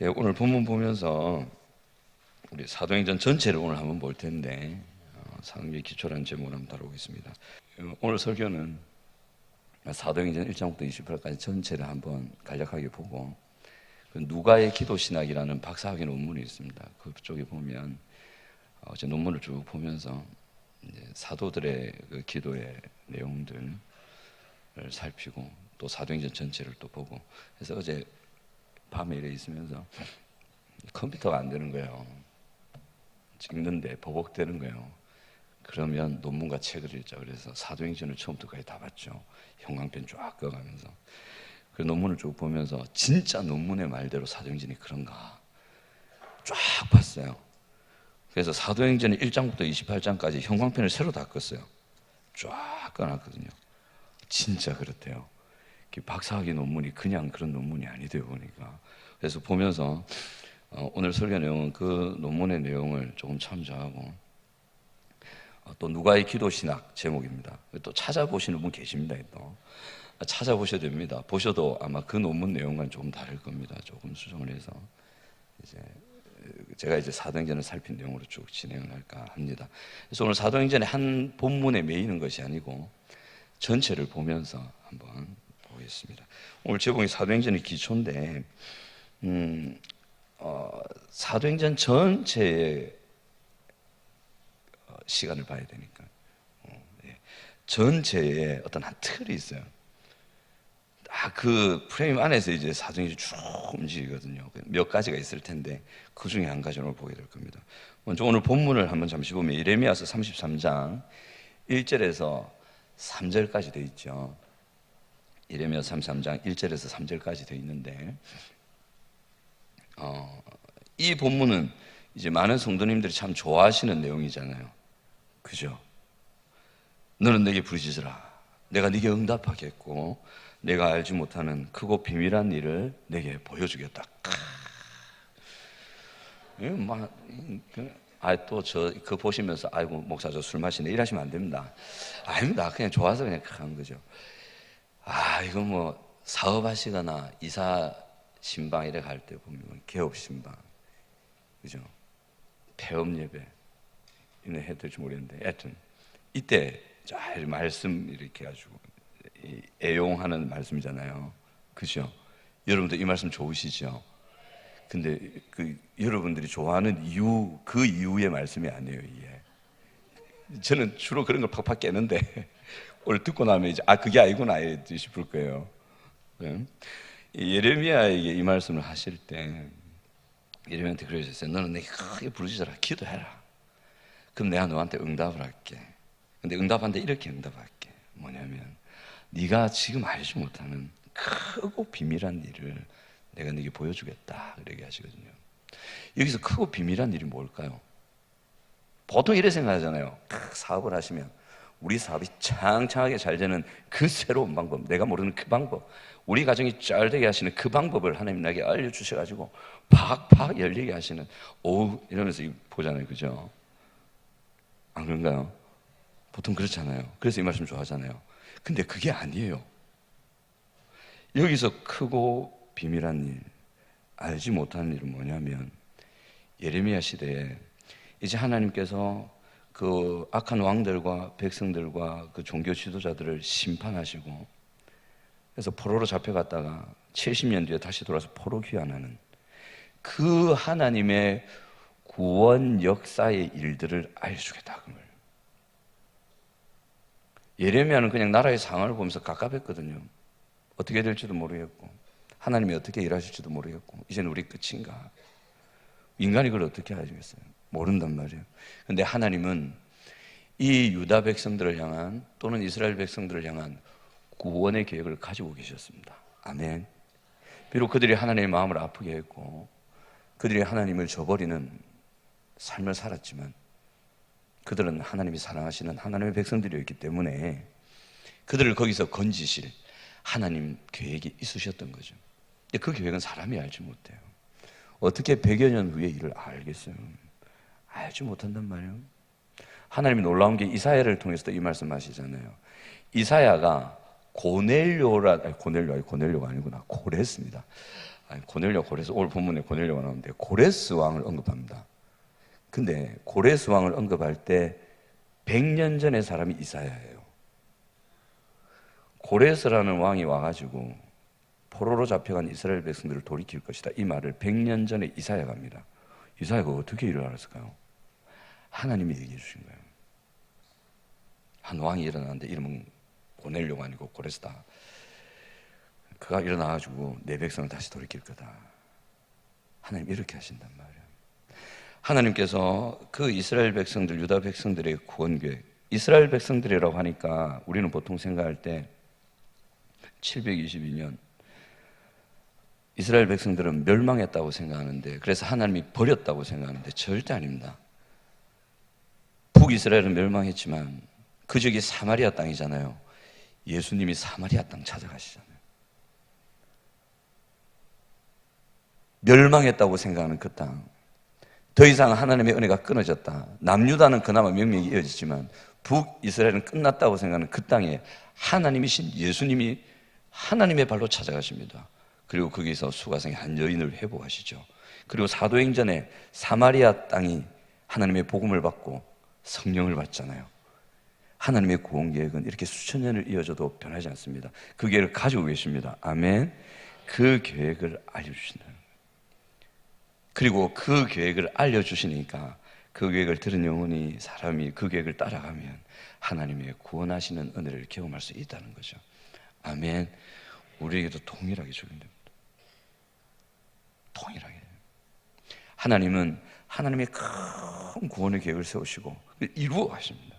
예, 오늘 본문 보면서 우리 사도행전 전체를 오늘 한번 볼 텐데 사도행전 기초라는 제목을 한번 다루겠습니다. 오늘 설교는 사도행전 1장부터 28까지 전체를 한번 간략하게 보고 누가의 기도신학이라는 박사학위 논문이 있습니다. 그쪽에 보면 제 논문을 쭉 보면서 이제 사도들의 그 기도의 내용들을 살피고 또 사도행전 전체를 또 보고 그래서 어제 밤에 이래 있으면서 컴퓨터가 안 되는 거예요. 찍는데 버벅대는 거예요. 그러면 논문과 책을 읽자. 그래서 사도행전을 처음부터까지 다 봤죠. 형광펜 쫙 꺼가면서 그 논문을 쭉 보면서 진짜 논문의 말대로 사도행전이 그런가 쫙 봤어요. 그래서 사도행전 1장부터 28장까지 형광펜을 새로 다 껐어요. 쫙 꺼놨거든요. 진짜 그렇대요. 박사학위 논문이 그냥 그런 논문이 아니대요 보니까. 그래서 보면서 오늘 설교 내용은 그 논문의 내용을 조금 참조하고 또 누가의 기도신학 제목입니다. 또 찾아보시는 분 계십니다. 또 찾아보셔야 됩니다. 보셔도 아마 그 논문 내용과는 조금 다를 겁니다. 조금 수정을 해서 제가 이제 사도행전을 살핀 내용으로 쭉 진행을 할까 합니다. 그래서 오늘 사도행전의 한 본문에 매이는 것이 아니고 전체를 보면서 한번 보겠습니다. 오늘 제목이 사도행전의 기초인데 사도행전 전체의 시간을 봐야 되니까 전체에 어떤 한 틀이 있어요. 그 프레임 안에서 이제 사도행전이 쭉 움직이거든요. 몇 가지가 있을 텐데 그 중에 한 가지를 보게 될 겁니다. 먼저 오늘 본문을 한번 잠시 보면 예레미야서 33장 1절에서 3절까지 되어 있죠. 예레미야 33장 1절에서 3절까지 되어 있는데 이 본문은 이제 많은 성도님들이 참 좋아하시는 내용이잖아요. 그죠? 너는 내게 부르짖으라. 내가 네게 응답하겠고 내가 알지 못하는 크고 비밀한 일을 내게 보여주겠다. 또 그 보시면서 아이고 목사 저 술 마시네 이러시면 안 됩니다. 아닙니다. 그냥 좋아서 그냥 한 거죠. 이거 뭐 사업하시거나 이사 신방 이래 갈 때 보면 개업 신방, 그죠? 폐업 예배 이런 해드릴지 모르겠는데, 하여튼 이때 잘 말씀 이렇게 가지고 애용하는 말씀이잖아요, 그죠? 여러분들 이 말씀 좋으시죠? 근데 그 여러분들이 좋아하는 이유 그 이유의 말씀이 아니에요, 이게. 저는 주로 그런 걸 팍팍 깨는데 오늘 듣고 나면 이제 그게 아니구나 싶을 거예요. 예레미야에게 이 말씀을 하실 때 예레미야한테 그러셨어요. 너는 내게 크게 부르짖어라. 기도해라. 그럼 내가 너한테 응답을 할게. 근데 응답한테 이렇게 응답할게. 뭐냐면 네가 지금 알지 못하는 크고 비밀한 일을 내가 네게 보여주겠다. 그렇게 하시거든요. 여기서 크고 비밀한 일이 뭘까요? 보통 이래 생각하잖아요. 사업을 하시면 우리 사업이 창창하게 잘 되는 그 새로운 방법, 내가 모르는 그 방법, 우리 가정이 잘 되게 하시는 그 방법을 하나님 나에게 알려주셔가지고 팍팍 열리게 하시는 이러면서 보잖아요. 그죠? 안 그런가요? 보통 그렇잖아요. 그래서 이 말씀 좋아하잖아요. 근데 그게 아니에요. 여기서 크고 비밀한 일, 알지 못하는 일은 뭐냐면 예레미야 시대에 이제 하나님께서 그 악한 왕들과 백성들과 그 종교 지도자들을 심판하시고 그래서 포로로 잡혀갔다가 70년 뒤에 다시 돌아서 포로 귀환하는 그 하나님의 구원 역사의 일들을 알려주겠다. 그 말. 예레미야는 그냥 나라의 상황을 보면서 갑갑했거든요. 어떻게 될지도 모르겠고 하나님이 어떻게 일하실지도 모르겠고 이제는 우리 끝인가. 인간이 그걸 어떻게 알겠어요? 모른단 말이에요. 근데 하나님은 이 유다 백성들을 향한 또는 이스라엘 백성들을 향한 구원의 계획을 가지고 계셨습니다. 아멘. 비록 그들이 하나님의 마음을 아프게 했고 그들이 하나님을 저버리는 삶을 살았지만 그들은 하나님이 사랑하시는 하나님의 백성들이었기 때문에 그들을 거기서 건지실 하나님 계획이 있으셨던 거죠. 근데 그 계획은 사람이 알지 못해요. 어떻게 100여 년 후에 이를 알겠어요? 알지 못한단 말이에요. 하나님이 놀라운 게 이사야를 통해서도 이 말씀하시잖아요. 이사야가 고넬료가 아니구나 고레스입니다. 아니, 고넬료, 고레스, 오늘 본문에 고넬료가 나오는데 고레스 왕을 언급합니다. 근데 고레스 왕을 언급할 때 100년 전의 사람이 이사야예요. 고레스라는 왕이 와가지고 포로로 잡혀간 이스라엘 백성들을 돌이킬 것이다, 이 말을 100년 전에 이사야가 합니다. 이사야가 어떻게 일을 알았을까요? 하나님이 얘기해 주신 거예요. 한 왕이 일어나는데 이름은 고넬료가 아니고 고레스다. 그가 일어나가지고 내 백성을 다시 돌이킬 거다. 하나님 이렇게 하신단 말이에요. 하나님께서 그 이스라엘 백성들, 유다 백성들의 구원계획, 이스라엘 백성들이라고 하니까 우리는 보통 생각할 때 722년 이스라엘 백성들은 멸망했다고 생각하는데, 그래서 하나님이 버렸다고 생각하는데 절대 아닙니다. 북이스라엘은 멸망했지만 그 적이 사마리아 땅이잖아요. 예수님이 사마리아 땅 찾아가시잖아요. 멸망했다고 생각하는 그 땅, 더 이상 하나님의 은혜가 끊어졌다, 남유다는 그나마 명맥이 이어지지만 북이스라엘은 끝났다고 생각하는 그 땅에 하나님이신 예수님이 하나님의 발로 찾아가십니다. 그리고 거기서 수가성의 한 여인을 회복하시죠. 그리고 사도행전에 사마리아 땅이 하나님의 복음을 받고 성령을 받잖아요. 하나님의 구원 계획은 이렇게 수천 년을 이어져도 변하지 않습니다. 그 계획을 가지고 계십니다. 아멘. 그 계획을 알려주신다는 거예요. 그리고 그 계획을 알려주시니까 그 계획을 들은 영혼이, 사람이 그 계획을 따라가면 하나님의 구원하시는 은혜를 경험할 수 있다는 거죠. 아멘. 우리에게도 동일하게 적용됩니다. 동일하게. 하나님은 하나님의 큰 구원의 계획을 세우시고 이루어 가십니다.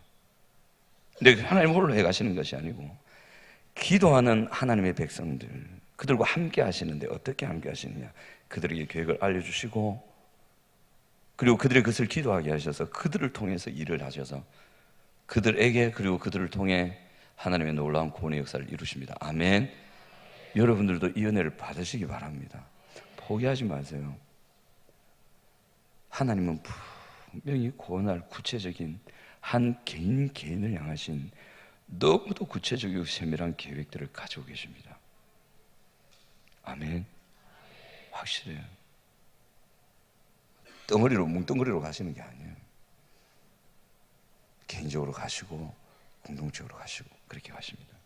근데 하나님 홀로 해 가시는 것이 아니고 기도하는 하나님의 백성들, 그들과 함께 하시는데 어떻게 함께 하시느냐? 그들에게 계획을 알려주시고, 그리고 그들의 것을 기도하게 하셔서 그들을 통해서 일을 하셔서 그들에게, 그리고 그들을 통해 하나님의 놀라운 구원의 역사를 이루십니다. 아멘. 여러분들도 이 은혜를 받으시기 바랍니다. 포기하지 마세요. 하나님은 분명히 구원할 구체적인 한 개인을 향하신 너무도 구체적이고 세밀한 계획들을 가지고 계십니다. 아멘. 확실해요. 덩어리로, 뭉덩어리로 가시는 게 아니에요. 개인적으로 가시고 공동적으로 가시고 그렇게 가십니다.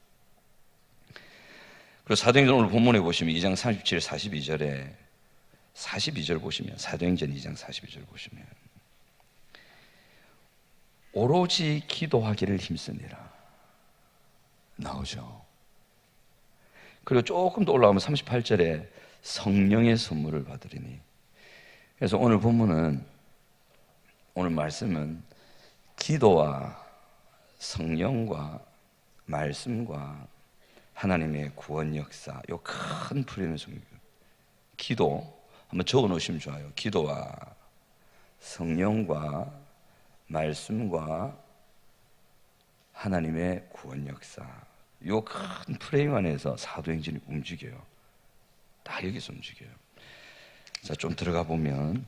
그리고 사도행전 오늘 본문에 보시면 2장 37, 42절에 42절 보시면, 사도행전 2장 42절 보시면 오로지 기도하기를 힘쓰니라 나오죠. 그리고 조금 더 올라가면 38절에 성령의 선물을 받으리니. 그래서 오늘 본문은, 오늘 말씀은 기도와 성령과 말씀과 하나님의 구원 역사, 이 큰 프레임의 성경. 기도 한번 적어 놓으시면 좋아요. 기도와 성령과 말씀과 하나님의 구원 역사, 이 큰 프레임 안에서 사도행전이 움직여요. 다 여기서 움직여요. 자, 좀 들어가 보면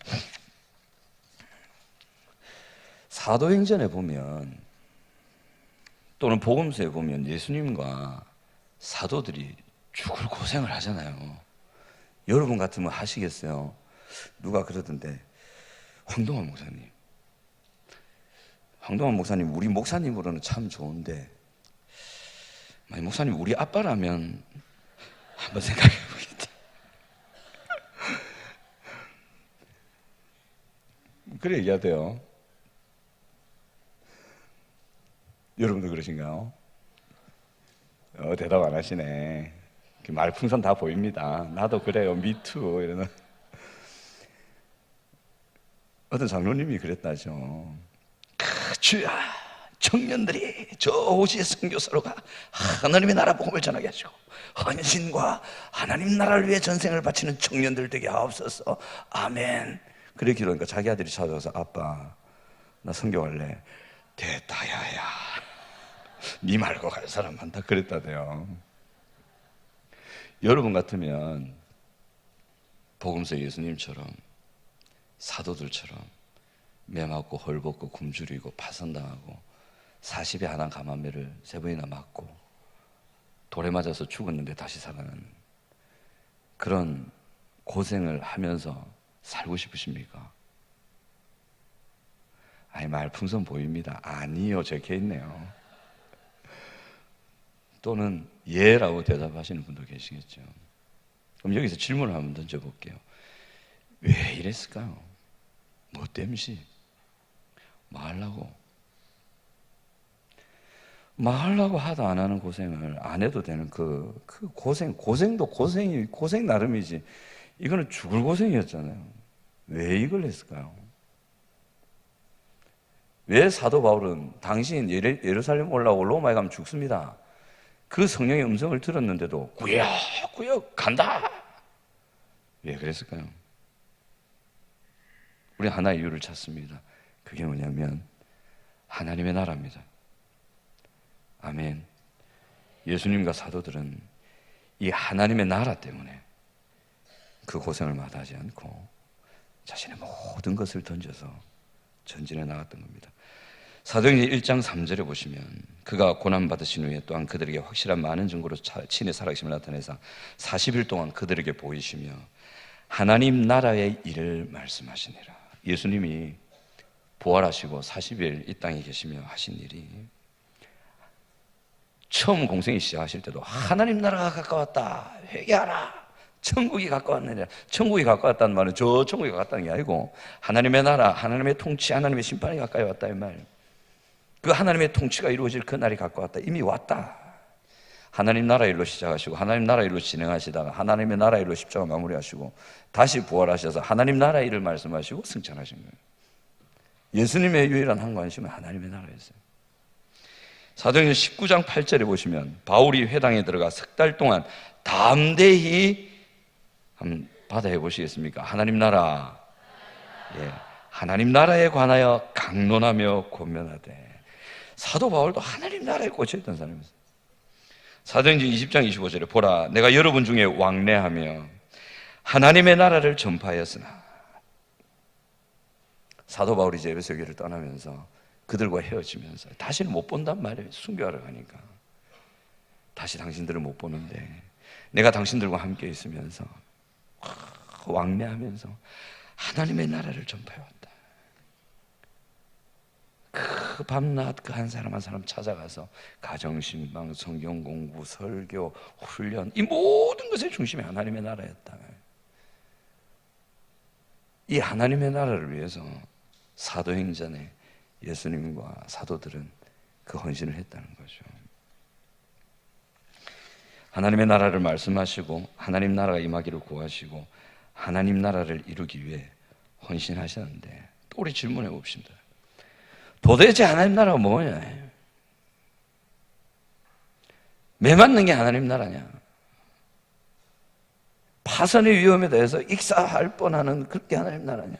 사도행전에 보면, 또는 복음서에 보면 예수님과 사도들이 죽을 고생을 하잖아요. 여러분 같으면 하시겠어요? 누가 그러던데, 황동환 목사님 우리 목사님으로는 참 좋은데, 만약 목사님 우리 아빠라면 한번 생각해 보겠다. 그래 얘기하대요. 여러분도 그러신가요? 대답 안 하시네. 말풍선 다 보입니다. 나도 그래요. 미투 이러는. 어떤 장로님이 그랬다죠. 주야, 청년들이 저 호시의 선교사로가 하나님의 나라 복음을 전하게 하시고 헌신과 하나님 나라를 위해 전생을 바치는 청년들 되게 하옵소서. 아멘. 그래 기도하니까 자기 아들이 찾아와서, 아빠 나 선교할래. 됐다야야, 니 말고 갈 사람 많다 그랬다대요. 여러분 같으면 복음서 예수님처럼, 사도들처럼 매 맞고 헐벗고 굶주리고 파선당하고 40에 하나 감한매를 3번이나 맞고 돌에 맞아서 죽었는데 다시 살아나는 그런 고생을 하면서 살고 싶으십니까? 아니, 말풍선 보입니다. 아니요, 적혀있네요. 또는 예라고 대답하시는 분도 계시겠죠. 그럼 여기서 질문을 한번 던져볼게요. 왜 이랬을까요? 뭐 때문이지? 뭐 하려고? 뭐 하려고 하도 안 하는 고생을 안 해도 되는 그 고생도 고생 나름이지. 이거는 죽을 고생이었잖아요. 왜 이걸 했을까요? 왜 사도 바울은 당신 예루살렘 올라오고 로마에 가면 죽습니다. 그 성령의 음성을 들었는데도 구역 간다. 왜 그랬을까요? 우리 하나의 이유를 찾습니다. 그게 뭐냐면 하나님의 나라입니다. 아멘. 예수님과 사도들은 이 하나님의 나라 때문에 그 고생을 마다하지 않고 자신의 모든 것을 던져서 전진해 나갔던 겁니다. 사도행전 1장 3절에 보시면 그가 고난받으신 후에 또한 그들에게 확실한 많은 증거로 친히 살아계심을 나타내사 40일 동안 그들에게 보이시며 하나님 나라의 일을 말씀하시니라. 예수님이 부활하시고 40일 이 땅에 계시며 하신 일이 처음 공생이 시작하실 때도 하나님 나라가 가까웠다, 회개하라, 천국이 가까웠느냐. 천국이 가까웠다는 말은 저 천국이 가까웠다는 게 아니고 하나님의 나라, 하나님의 통치, 하나님의 심판이 가까이 왔다 이 말. 그 하나님의 통치가 이루어질 그 날이 가까웠다. 이미 왔다. 하나님 나라 일로 시작하시고 하나님 나라 일로 진행하시다가 하나님의 나라 일로 십자가 마무리하시고 다시 부활하셔서 하나님 나라 일을 말씀하시고 승천하신 거예요. 예수님의 유일한 한 관심은 하나님의 나라였어요. 사도행전 19장 8절에 보시면 바울이 회당에 들어가 석 달 동안 담대히 한번 받아해 보시겠습니까? 하나님 나라, 하나님 나라에 관하여 강론하며 권면하되. 사도 바울도 하나님 나라에 꽂혀있던 사람이었어요. 사도행전 20장 25절에 보라, 내가 여러분 중에 왕래하며 하나님의 나라를 전파하였으나. 사도 바울이 이제 에베소 교회를 떠나면서 그들과 헤어지면서 다시는 못 본단 말이에요. 순교하러 가니까 다시 당신들을 못 보는데 내가 당신들과 함께 있으면서 왕래하면서 하나님의 나라를 전파해왔다. 그 밤낮 그 한 사람 한 사람 찾아가서 가정신방, 성경공부, 설교, 훈련, 이 모든 것의 중심이 하나님의 나라였다. 이 하나님의 나라를 위해서 사도행전에 예수님과 사도들은 그 헌신을 했다는 거죠. 하나님의 나라를 말씀하시고 하나님 나라가 임하기를 구하시고 하나님 나라를 이루기 위해 헌신하셨는데, 또 우리 질문해 봅시다. 도대체 하나님 나라가 뭐냐? 매 맞는 게 하나님 나라냐? 파선의 위험에 대해서 익사할 뻔하는 그렇게 하나님 나라냐?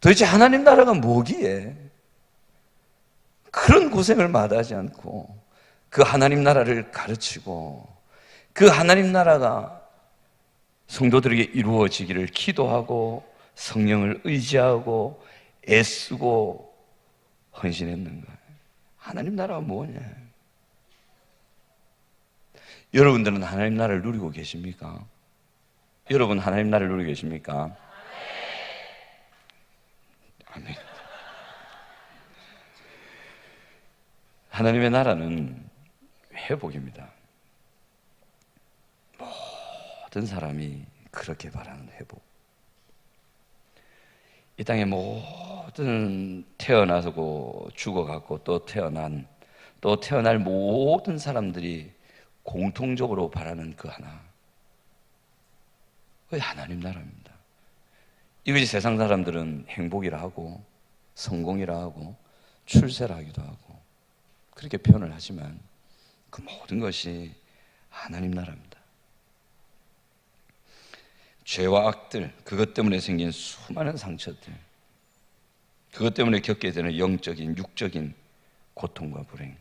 도대체 하나님 나라가 뭐기에 그런 고생을 마다하지 않고 그 하나님 나라를 가르치고 그 하나님 나라가 성도들에게 이루어지기를 기도하고 성령을 의지하고 애쓰고 헌신했는가? 하나님 나라가 뭐냐? 여러분들은 하나님 나라를 누리고 계십니까? 여러분 하나님 나라를 누리고 계십니까? 아멘. 하나님의 나라는 회복입니다. 모든 사람이 그렇게 바라는 회복. 이 땅에 모든 태어나고 죽어갔고 또 태어날 모든 사람들이 공통적으로 바라는 그 하나, 그게 하나님 나라입니다. 이것이 세상 사람들은 행복이라 하고 성공이라 하고 출세라 하기도 하고 그렇게 표현을 하지만 그 모든 것이 하나님 나라입니다. 죄와 악들, 그것 때문에 생긴 수많은 상처들, 그것 때문에 겪게 되는 영적인, 육적인 고통과 불행,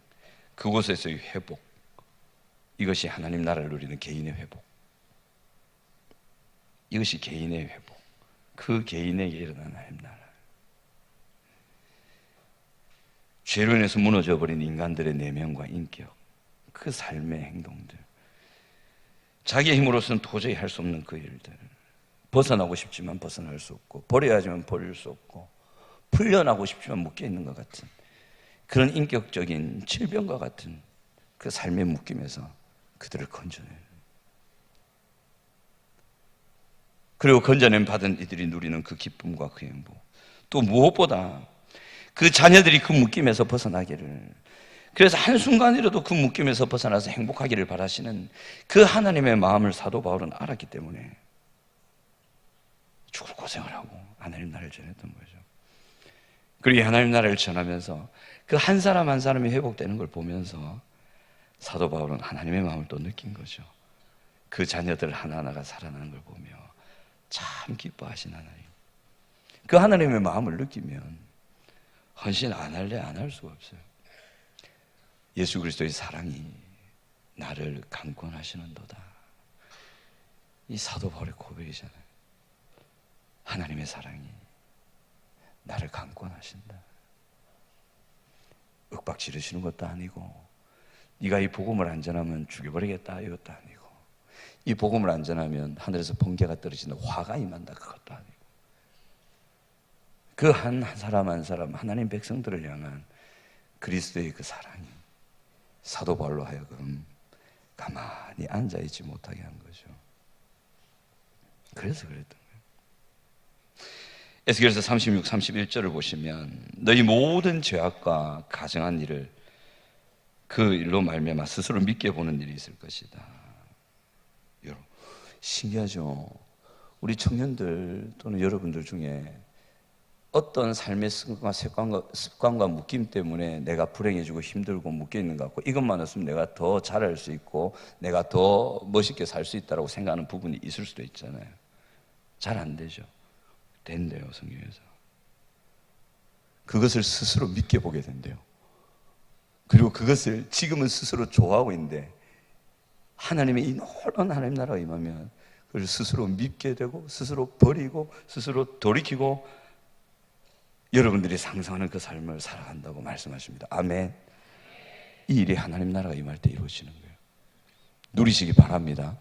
그곳에서의 회복, 이것이 하나님 나라를 누리는 개인의 회복. 이것이 개인의 회복, 그 개인에게 일어나는 하나님 나라. 죄로 인해서 무너져버린 인간들의 내면과 인격, 그 삶의 행동들, 자기의 힘으로서는 도저히 할 수 없는 그 일들, 벗어나고 싶지만 벗어날 수 없고, 버려야 하지만 버릴 수 없고, 풀려나고 싶지만 묶여있는 것 같은 그런 인격적인 질병과 같은 그 삶의 묶임에서 그들을 건져내요. 그리고 건져냄 받은 이들이 누리는 그 기쁨과 그 행복, 또 무엇보다 그 자녀들이 그 묶임에서 벗어나기를, 그래서 한순간이라도 그 묶임에서 벗어나서 행복하기를 바라시는 그 하나님의 마음을 사도 바울은 알았기 때문에 죽을 고생을 하고 하나님 나라를 전했던 거죠. 그리고 하나님 나라를 전하면서 그 한 사람 한 사람이 회복되는 걸 보면서 사도 바울은 하나님의 마음을 또 느낀 거죠. 그 자녀들 하나하나가 살아나는 걸 보며 참 기뻐하신 하나님, 그 하나님의 마음을 느끼면 헌신 안 할래 안 할 수가 없어요. 예수 그리스도의 사랑이 나를 강권하시는도다. 이 사도 바울의 고백이잖아요. 하나님의 사랑이 나를 강권하신다. 윽박 지르시는 것도 아니고, 네가 이 복음을 안 전하면 죽여버리겠다 이것도 아니고, 이 복음을 안 전하면 하늘에서 번개가 떨어진다, 화가 임한다 그것도 아니고, 그 한 사람 한 사람 하나님 백성들을 향한 그리스도의 그 사랑이 사도 바울로 하여금 가만히 앉아있지 못하게 한 거죠. 그래서 그랬던 거예요. 에스겔서 36, 31절을 보시면 너희 모든 죄악과 가정한 일을 그 일로 말미암아 스스로 믿게 보는 일이 있을 것이다. 여러분, 신기하죠? 우리 청년들 또는 여러분들 중에 어떤 삶의 습관과 묶임 때문에 내가 불행해지고 힘들고 묶여있는 것 같고, 이것만 없으면 내가 더 잘할 수 있고 내가 더 멋있게 살 수 있다고 생각하는 부분이 있을 수도 있잖아요. 잘 안 되죠. 된대요, 성경에서. 그것을 스스로 믿게 보게 된대요. 그리고 그것을 지금은 스스로 좋아하고 있는데 하나님의 이 놀라운 하나님 나라가 임하면 그걸 스스로 믿게 되고 스스로 버리고 스스로 돌이키고 여러분들이 상상하는 그 삶을 살아간다고 말씀하십니다. 아멘. 이 일이 하나님 나라가 임할 때 이루어지는 거예요. 누리시기 바랍니다.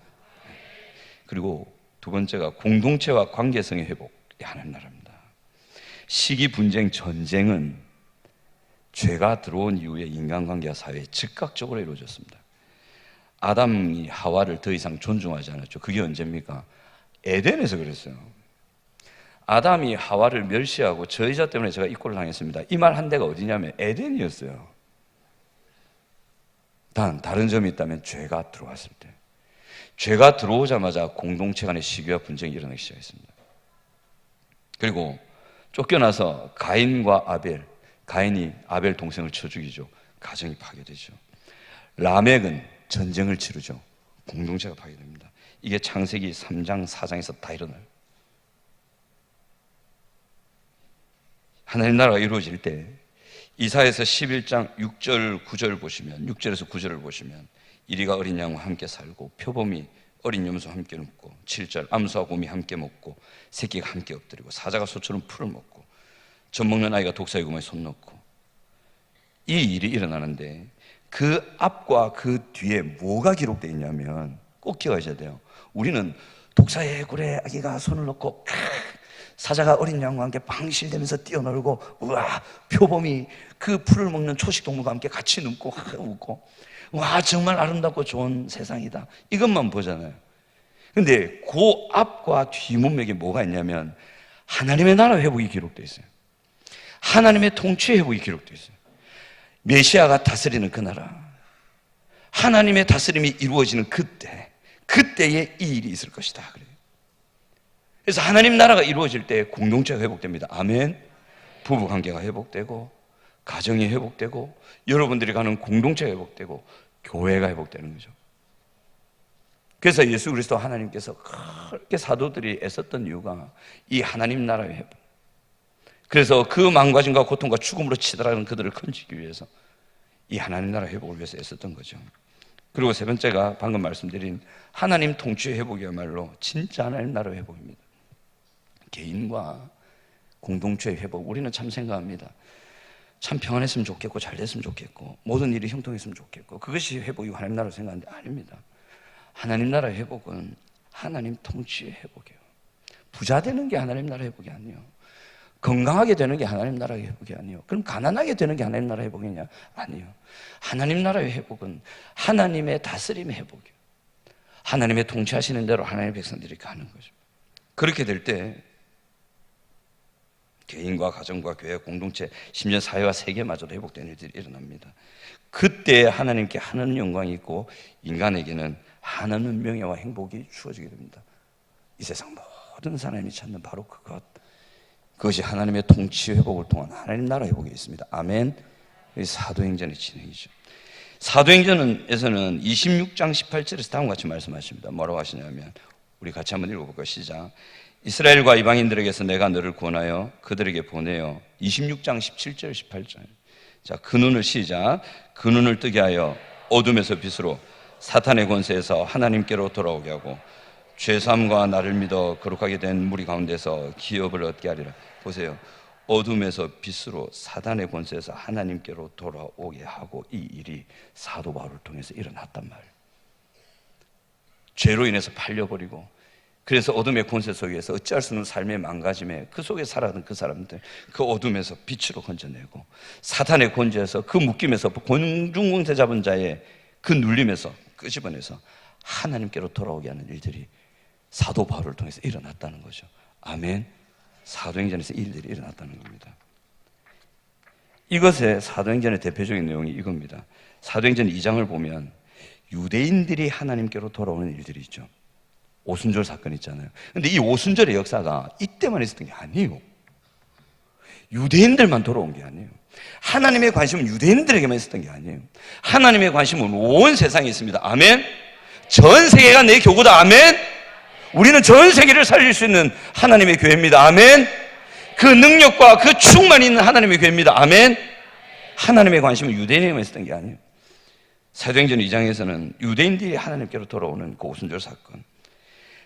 그리고 두 번째가 공동체와 관계성의 회복. 하나님 나라입니다. 시기, 분쟁, 전쟁은 죄가 들어온 이후에 인간관계와 사회에 즉각적으로 이루어졌습니다. 아담이 하와를 더 이상 존중하지 않았죠. 그게 언제입니까? 에덴에서 그랬어요. 아담이 하와를 멸시하고 저 여자 때문에 제가 이 꼴을 당했습니다. 이 말 한 데가 어디냐면 에덴이었어요. 다른 점이 있다면 죄가 들어왔을 때, 죄가 들어오자마자 공동체 간의 시기와 분쟁이 일어나기 시작했습니다. 그리고 쫓겨나서 가인과 아벨, 가인이 아벨 동생을 쳐 죽이죠. 가정이 파괴되죠. 라멕은 전쟁을 치르죠. 공동체가 파괴됩니다. 이게 창세기 3장, 4장에서 다 일어나요. 하나님 나라가 이루어질 때 이사야서 11장 6절 9절 보시면, 6절에서 9절을 보시면 이리가 어린 양과 함께 살고 표범이 어린 염소와 함께 눕고, 7절 암소와 곰이 함께 먹고 새끼가 함께 엎드리고 사자가 소처럼 풀을 먹고 젖 먹는 아이가 독사의 구멍에 손 넣고, 이 일이 일어나는데 그 앞과 그 뒤에 뭐가 기록되어 있냐면 꼭 기억하셔야 돼요. 우리는 독사의 굴에 아기가 손을 넣고 사자가 어린 양과 함께 방실되면서 뛰어놀고, 우와, 표범이 그 풀을 먹는 초식동물과 함께 같이 눕고 웃고, 와, 정말 아름답고 좋은 세상이다, 이것만 보잖아요. 근데 그 앞과 뒤 문맥에 뭐가 있냐면 하나님의 나라 회복이 기록되어 있어요. 하나님의 통치 회복이 기록되어 있어요. 메시아가 다스리는 그 나라, 하나님의 다스림이 이루어지는 그때에 이 일이 있을 것이다 그래요. 그래서 하나님 나라가 이루어질 때 공동체가 회복됩니다. 아멘. 부부관계가 회복되고 가정이 회복되고 여러분들이 가는 공동체가 회복되고 교회가 회복되는 거죠. 그래서 예수 그리스도 하나님께서 그렇게 사도들이 애썼던 이유가 이 하나님 나라의 회복, 그래서 그 망가짐과 고통과 죽음으로 치달아가는 그들을 건지기 위해서 이 하나님 나라 회복을 위해서 애썼던 거죠. 그리고 세 번째가 방금 말씀드린 하나님 통치의 회복이야말로 진짜 하나님 나라 회복입니다. 개인과 공동체의 회복, 우리는 참 생각합니다. 참 평안했으면 좋겠고 잘 됐으면 좋겠고 모든 일이 형통했으면 좋겠고 그것이 회복이고 하나님 나라로 생각하는데 아닙니다. 하나님 나라 회복은 하나님 통치의 회복이에요. 부자 되는 게 하나님 나라 회복이 아니에요. 건강하게 되는 게 하나님 나라의 회복이 아니에요. 그럼 가난하게 되는 게 하나님 나라의 회복이냐? 아니에요. 하나님 나라의 회복은 하나님의 다스림의 회복이에요. 하나님의 통치하시는 대로 하나님의 백성들이 가는 거죠. 그렇게 될 때 개인과 가정과 교회, 공동체, 심지어 사회와 세계마저도 회복되는 일들이 일어납니다. 그때 하나님께 하나님 영광이 있고 인간에게는 하나님 명예와 행복이 주어지게 됩니다. 이 세상 모든 사람이 찾는 바로 그것이 하나님의 통치 회복을 통한 하나님 나라 회복이 있습니다. 아멘. 사도행전의 진행이죠. 사도행전에서는 26장 18절에서 다음과 같이 말씀하십니다. 뭐라고 하시냐면, 우리 같이 한번 읽어볼까요? 시작. 이스라엘과 이방인들에게서 내가 너를 구원하여 그들에게 보내어. 26장 17절 18절. 자, 그 눈을 시작. 그 눈을 뜨게 하여 어둠에서 빛으로, 사탄의 권세에서 하나님께로 돌아오게 하고, 죄사함과 나를 믿어 거룩하게 된 무리 가운데서 기업을 얻게 하리라. 보세요. 어둠에서 빛으로, 사단의 권세에서 하나님께로 돌아오게 하고, 이 일이 사도 바울을 통해서 일어났단 말이에요. 죄로 인해서 팔려버리고, 그래서 어둠의 권세 속에서 어찌할 수 없는 삶의 망가짐에 그 속에 살아가던 그 사람들, 그 어둠에서 빛으로 건져내고, 사탄의 권세에서 그 묶임에서 공중권세 잡은 자의 그 눌림에서 끄집어내서 하나님께로 돌아오게 하는 일들이 사도 바울을 통해서 일어났다는 거죠. 아멘. 사도행전에서 이 일들이 일어났다는 겁니다. 이것의 사도행전의 대표적인 내용이 이겁니다. 사도행전 2장을 보면 유대인들이 하나님께로 돌아오는 일들이 있죠. 오순절 사건 있잖아요. 근데 이 오순절의 역사가 이때만 있었던 게 아니에요. 유대인들만 돌아온 게 아니에요. 하나님의 관심은 유대인들에게만 있었던 게 아니에요. 하나님의 관심은 온 세상에 있습니다. 아멘. 전 세계가 내 교구다. 아멘. 우리는 전 세계를 살릴 수 있는 하나님의 교회입니다. 아멘. 그 능력과 그 충만이 있는 하나님의 교회입니다. 아멘. 하나님의 관심은 유대인에게만 있었던 게 아니에요. 사도행전 2장에서는 유대인들이 하나님께로 돌아오는 그 오순절 사건,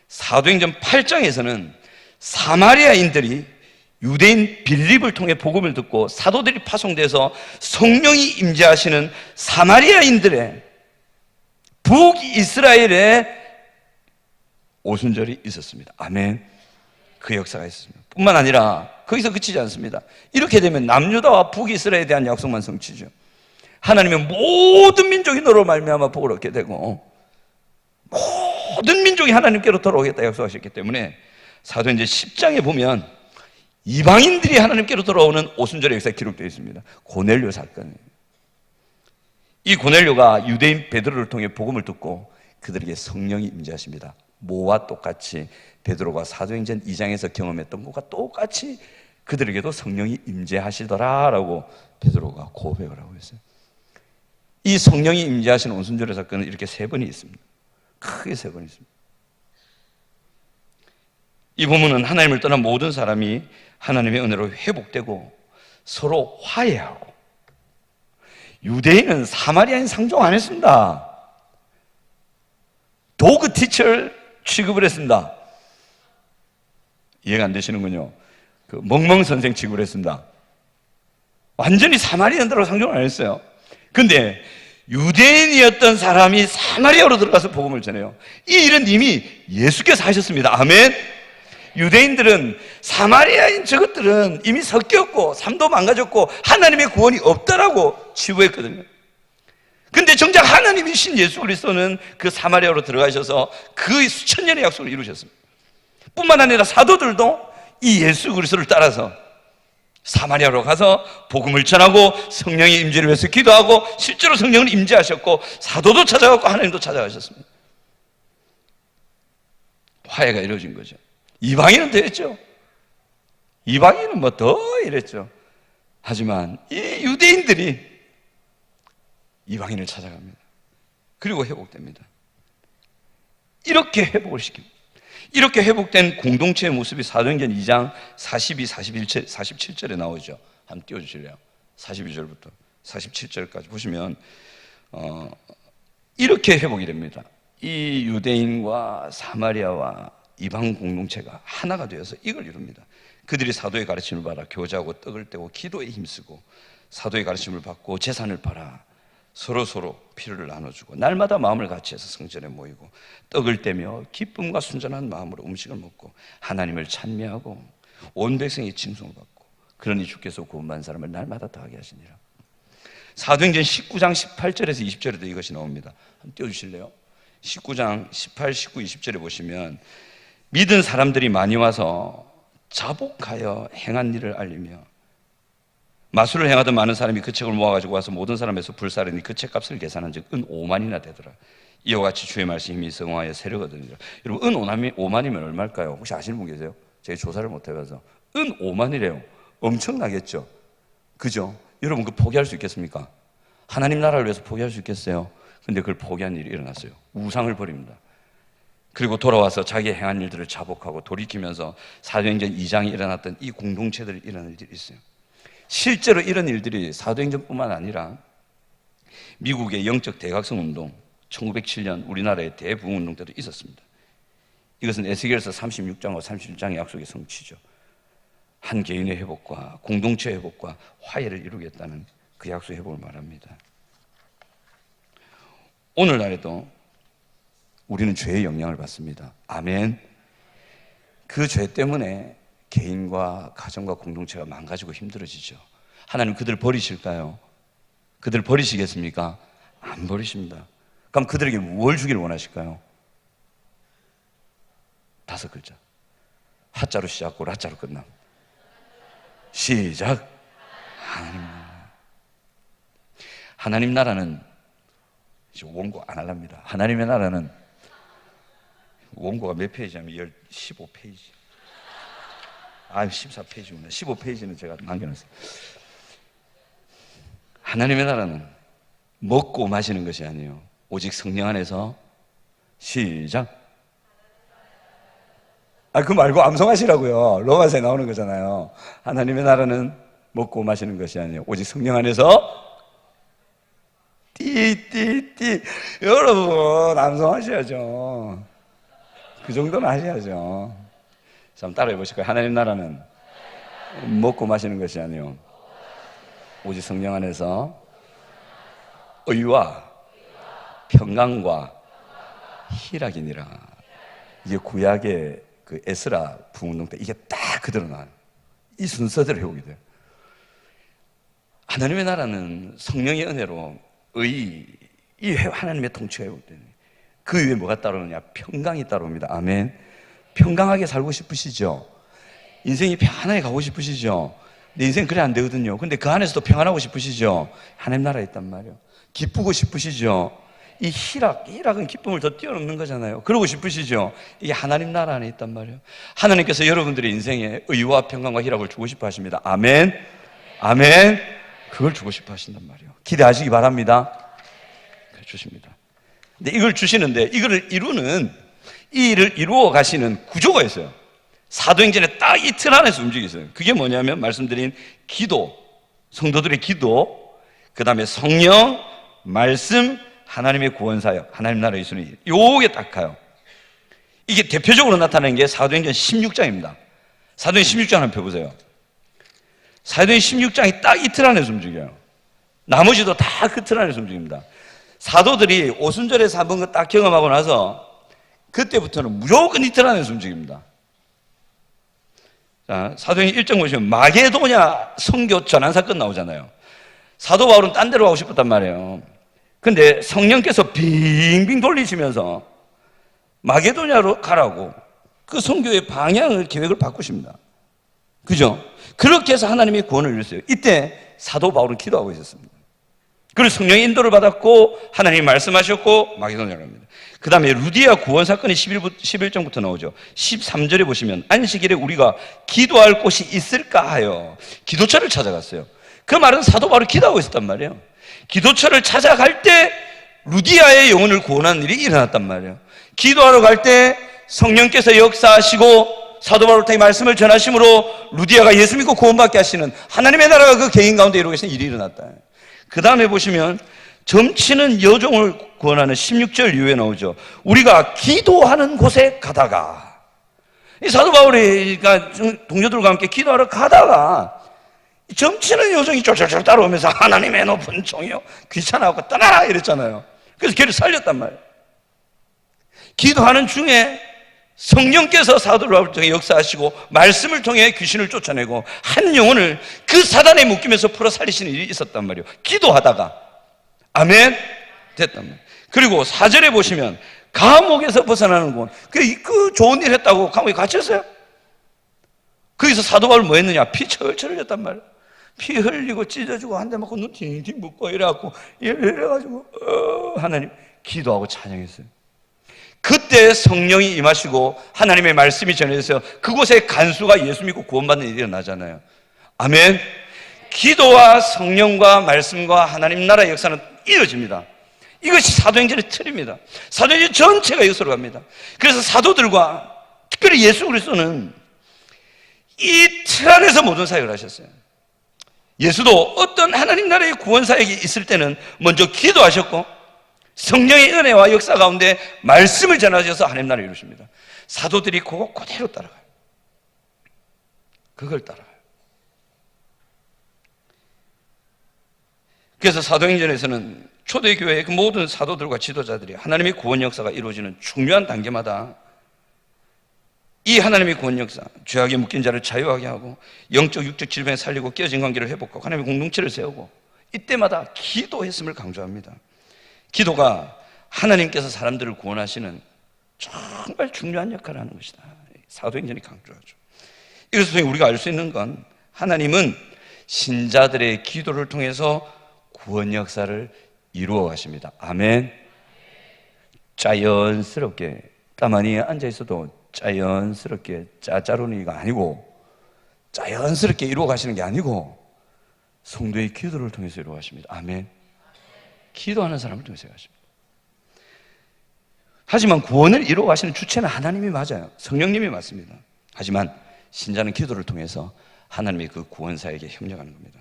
사도행전 8장에서는 사마리아인들이 유대인 빌립을 통해 복음을 듣고 사도들이 파송돼서 성령이 임재하시는 사마리아인들의 북이스라엘의 오순절이 있었습니다. 아멘. 그 역사가 있습니다. 뿐만 아니라 거기서 그치지 않습니다. 이렇게 되면 남유다와 북이스라엘에 대한 약속만 성취죠. 하나님의 모든 민족이 너로 말미암아 복을 얻게 되고 모든 민족이 하나님께로 돌아오겠다 약속하셨기 때문에 사도행전 10장에 보면 이방인들이 하나님께로 돌아오는 오순절의 역사가 기록되어 있습니다. 고넬료 사건이에요. 이 고넬료가 유대인 베드로를 통해 복음을 듣고 그들에게 성령이 임재하십니다. 뭐와 똑같이 베드로가 사도행전 2장에서 경험했던 것과 똑같이 그들에게도 성령이 임재하시더라라고 베드로가 고백을 하고 있어요. 이 성령이 임재하시는 오순절의 사건은 이렇게 3번이 있습니다. 크게 3번이 있습니다. 이 부분은 하나님을 떠난 모든 사람이 하나님의 은혜로 회복되고 서로 화해하고, 유대인은 사마리아인 상종 안 했습니다. 도그 티처를 취급을 했습니다. 이해가 안 되시는군요. 그 멍멍 선생 취급을 했습니다. 완전히 사마리아인들하고 상종을 안 했어요. 근데 유대인이었던 사람이 사마리아로 들어가서 복음을 전해요. 이 일은 이미 예수께서 하셨습니다. 아멘. 유대인들은 사마리아인 저것들은 이미 섞였고 삶도 망가졌고 하나님의 구원이 없다라고 치부했거든요. 근데 정작 하나님이신 예수 그리스도는 그 사마리아로 들어가셔서 그 수천 년의 약속을 이루셨습니다. 뿐만 아니라 사도들도 이 예수 그리스도를 따라서 사마리아로 가서 복음을 전하고 성령의 임재를 위해서 기도하고 실제로 성령을 임재하셨고 사도도 찾아갔고 하나님도 찾아가셨습니다. 화해가 이루어진 거죠. 이방인은 더 했죠. 이방인은 뭐 더 이랬죠. 하지만 이 유대인들이 이방인을 찾아갑니다. 그리고 회복됩니다. 이렇게 회복을 시킵니다. 이렇게 회복된 공동체의 모습이 사도행전 2장 42, 47절에 나오죠. 한번 띄워주실래요? 42절부터 47절까지 보시면 이렇게 회복이 됩니다. 이 유대인과 사마리아와 이방 공동체가 하나가 되어서 이걸 이룹니다. 그들이 사도의 가르침을 받아 교제하고 떡을 떼고 기도에 힘쓰고 사도의 가르침을 받고 재산을 팔아 서로 피를 나눠주고 날마다 마음을 같이해서 성전에 모이고 떡을 떼며 기쁨과 순전한 마음으로 음식을 먹고 하나님을 찬미하고 온 백성이 칭송을 받고 그러니 주께서 구원받은 사람을 날마다 더하게 하시니라. 사도행전 19장 18절에서 20절에도 이것이 나옵니다. 한번 띄워주실래요? 19장 18, 19, 20절에 보시면 믿은 사람들이 많이 와서 자복하여 행한 일을 알리며 마술을 행하던 많은 사람이 그 책을 모아가지고 와서 모든 사람에서 불사르니 그 책값을 계산한 즉 은 5만이나 되더라. 이와 같이 주의 말씀이 힘이 성화하여 세려거든요. 여러분 은 5만이면 얼마일까요? 혹시 아시는 분 계세요? 제가 조사를 못 해봐서 은 5만이래요. 엄청나겠죠? 그죠? 여러분 그 포기할 수 있겠습니까? 하나님 나라를 위해서 포기할 수 있겠어요? 근데 그걸 포기한 일이 일어났어요. 우상을 버립니다. 그리고 돌아와서 자기 행한 일들을 자복하고 돌이키면서 사도행전 2장에 일어났던 이 공동체들이 일어날 일이 있어요. 실제로 이런 일들이 사도행전뿐만 아니라 미국의 영적 대각성 운동, 1907년 우리나라의 대부흥운동 때도 있었습니다. 이것은 에스겔서 36장과 37장의 약속의 성취죠. 한 개인의 회복과 공동체 회복과 화해를 이루겠다는 그 약속 회복을 말합니다. 오늘날에도 우리는 죄의 영향을 받습니다. 아멘. 그 죄 때문에 개인과 가정과 공동체가 망가지고 힘들어지죠. 하나님 그들 버리실까요? 그들 버리시겠습니까? 안 버리십니다. 그럼 그들에게 뭘 주기를 원하실까요? 5글자. 하자로 시작하고 라자로 끝남. 시작. 하나님 나라. 하나님 나라는 원고 안 하랍니다. 하나님의 나라는 원고가 몇 페이지냐면 15페이지. 14페이지구나. 15페이지는 제가 남겨놨어요. 하나님의 나라는 먹고 마시는 것이 아니에요. 오직 성령 안에서 시작. 그 말고 암송하시라고요. 로마서에 나오는 거잖아요. 하나님의 나라는 먹고 마시는 것이 아니에요. 오직 성령 안에서 띠띠띠. 여러분 암송하셔야죠. 그 정도는 하셔야죠. 자, 한번 따라해 보실까요? 하나님 나라는 먹고 마시는 것이 아니요 오직 성령 안에서 의와 평강과 희락이니라. 이게 구약의 그 에스라 부흥운동 때 이게 딱 그대로 나와요. 이 순서대로 회복이 돼요. 하나님의 나라는 성령의 은혜로 이 하나님의 통치가 회복되는 그 위에 뭐가 따르느냐? 평강이 따라옵니다. 아멘. 평강하게 살고 싶으시죠? 인생이 편안하게 가고 싶으시죠? 내 인생 그래 안 되거든요. 근데 그 안에서도 평안하고 싶으시죠? 하나님 나라에 있단 말이에요. 기쁘고 싶으시죠? 이 희락은 기쁨을 더 뛰어넘는 거잖아요. 그러고 싶으시죠? 이게 하나님 나라 안에 있단 말이에요. 하나님께서 여러분들의 인생에 의와 평강과 희락을 주고 싶어 하십니다. 아멘. 아멘. 그걸 주고 싶어 하신단 말이에요. 기대하시기 바랍니다. 주십니다. 근데 이걸 주시는데 이거를 이루는 이 일을 이루어 가시는 구조가 있어요. 사도행전에 딱 이틀 안에서 움직이세요. 그게 뭐냐면 말씀드린 기도, 성도들의 기도, 그 다음에 성령, 말씀, 하나님의 구원사역, 하나님 나라의 순위, 요게 딱 가요. 이게 대표적으로 나타나는 게 사도행전 16장입니다. 사도행전 16장 한번 펴보세요. 사도행전 16장이 딱 이틀 안에서 움직여요. 나머지도 다 그 틀 안에서 움직입니다. 사도들이 오순절에서 한번 딱 경험하고 나서 그때부터는 무조건 이틀 안에서 움직입니다. 자, 사도행전 1장 보시면 마게도냐 선교 전환 사건 나오잖아요. 사도 바울은 딴 데로 가고 싶었단 말이에요. 근데 성령께서 빙빙 돌리시면서 마게도냐로 가라고 그 선교의 방향을 계획을 바꾸십니다. 그죠? 그렇게 해서 하나님이 구원을 이루셨어요. 이때 사도 바울은 기도하고 있었습니다. 그리고 성령의 인도를 받았고 하나님이 말씀하셨고 마게도냐로 갑니다. 그 다음에 루디아 구원 사건이 11장부터 나오죠. 13절에 보시면 안식일에 우리가 기도할 곳이 있을까 하여 기도처를 찾아갔어요. 그 말은 사도 바울이 기도하고 있었단 말이에요. 기도처를 찾아갈 때 루디아의 영혼을 구원하는 일이 일어났단 말이에요. 기도하러 갈 때 성령께서 역사하시고 사도 바울 통해 말씀을 전하심으로 루디아가 예수 믿고 구원받게 하시는 하나님의 나라가 그 개인 가운데 이루고 계시는 일이 일어났다. 그 다음에 보시면 점치는 여종을 구원하는 16절 이후에 나오죠. 우리가 기도하는 곳에 가다가 이 사도 바울이 동료들과 함께 기도하러 가다가 점치는 요정이 쫄쫄쫄 따라오면서 하나님의 높은 종이요 귀찮아하고 떠나라 이랬잖아요. 그래서 걔를 살렸단 말이에요. 기도하는 중에 성령께서 사도를 통해 역사하시고 말씀을 통해 귀신을 쫓아내고 한 영혼을 그 사단에 묶이면서 풀어 살리시는 일이 있었단 말이에요. 기도하다가. 아멘. 됐단 말이에요. 그리고 4절에 보시면 감옥에서 벗어나는 곳. 그 좋은 일 했다고 감옥에 갇혔어요. 거기서 사도 바울 뭐 했느냐? 피 철철 흘렸단 말이에요. 피 흘리고 찢어지고 한 대 맞고 눈 팅팅 붓고 이래갖고 이래가지고 하나님 기도하고 찬양했어요. 그때 성령이 임하시고 하나님의 말씀이 전해져서 그곳에 간수가 예수 믿고 구원받는 일이 일어나잖아요. 아멘. 기도와 성령과 말씀과 하나님 나라의 역사는 이어집니다. 이것이 사도행전의 틀입니다. 사도행전 전체가 이것으로 갑니다. 그래서 사도들과 특별히 예수 그리스도는 이 틀 안에서 모든 사역을 하셨어요. 예수도 어떤 하나님 나라의 구원 사역이 있을 때는 먼저 기도하셨고 성령의 은혜와 역사 가운데 말씀을 전하셔서 하나님 나라를 이루십니다. 사도들이 그거 그대로 따라가요. 그걸 따라가요. 그래서 사도행전에서는 초대교회의 그 모든 사도들과 지도자들이 하나님의 구원 역사가 이루어지는 중요한 단계마다 이 하나님의 구원 역사, 죄악에 묶인 자를 자유하게 하고 영적, 육적 질병에 살리고 깨어진 관계를 회복하고 하나님의 공동체를 세우고 이때마다 기도했음을 강조합니다. 기도가 하나님께서 사람들을 구원하시는 정말 중요한 역할을 하는 것이다. 사도행전이 강조하죠. 이것을 통해 우리가 알 수 있는 건 하나님은 신자들의 기도를 통해서 구원 역사를 이루어 가십니다. 아멘. 자연스럽게 가만히 앉아 있어도 자연스럽게 짜짜로니가 아니고 자연스럽게 이루어 가시는 게 아니고 성도의 기도를 통해서 이루어 가십니다. 아멘. 기도하는 사람을 통해서 가십니다. 하지만 구원을 이루어 가시는 주체는 하나님이 맞아요. 성령님이 맞습니다. 하지만 신자는 기도를 통해서 하나님의 그 구원 사역에 협력하는 겁니다.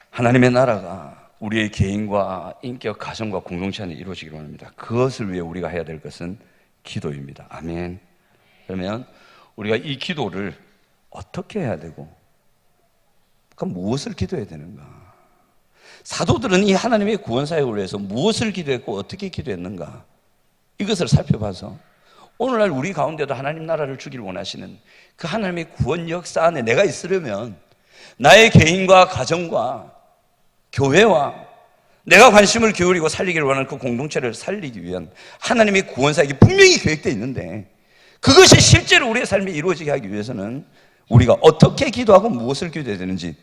하나님의 나라가 우리의 개인과 인격, 가정과 공동체 안에 이루어지기를 원합니다. 그것을 위해 우리가 해야 될 것은 기도입니다. 아멘. 그러면 우리가 이 기도를 어떻게 해야 되고 그럼 무엇을 기도해야 되는가? 사도들은 이 하나님의 구원 사역을 위해서 무엇을 기도했고 어떻게 기도했는가? 이것을 살펴봐서 오늘날 우리 가운데도 하나님 나라를 주기를 원하시는 그 하나님의 구원 역사 안에 내가 있으려면 나의 개인과 가정과 교회와 내가 관심을 기울이고 살리기를 원하는 그 공동체를 살리기 위한 하나님의 구원 사역이 분명히 계획되어 있는데 그것이 실제로 우리의 삶에 이루어지게 하기 위해서는 우리가 어떻게 기도하고 무엇을 기도해야 되는지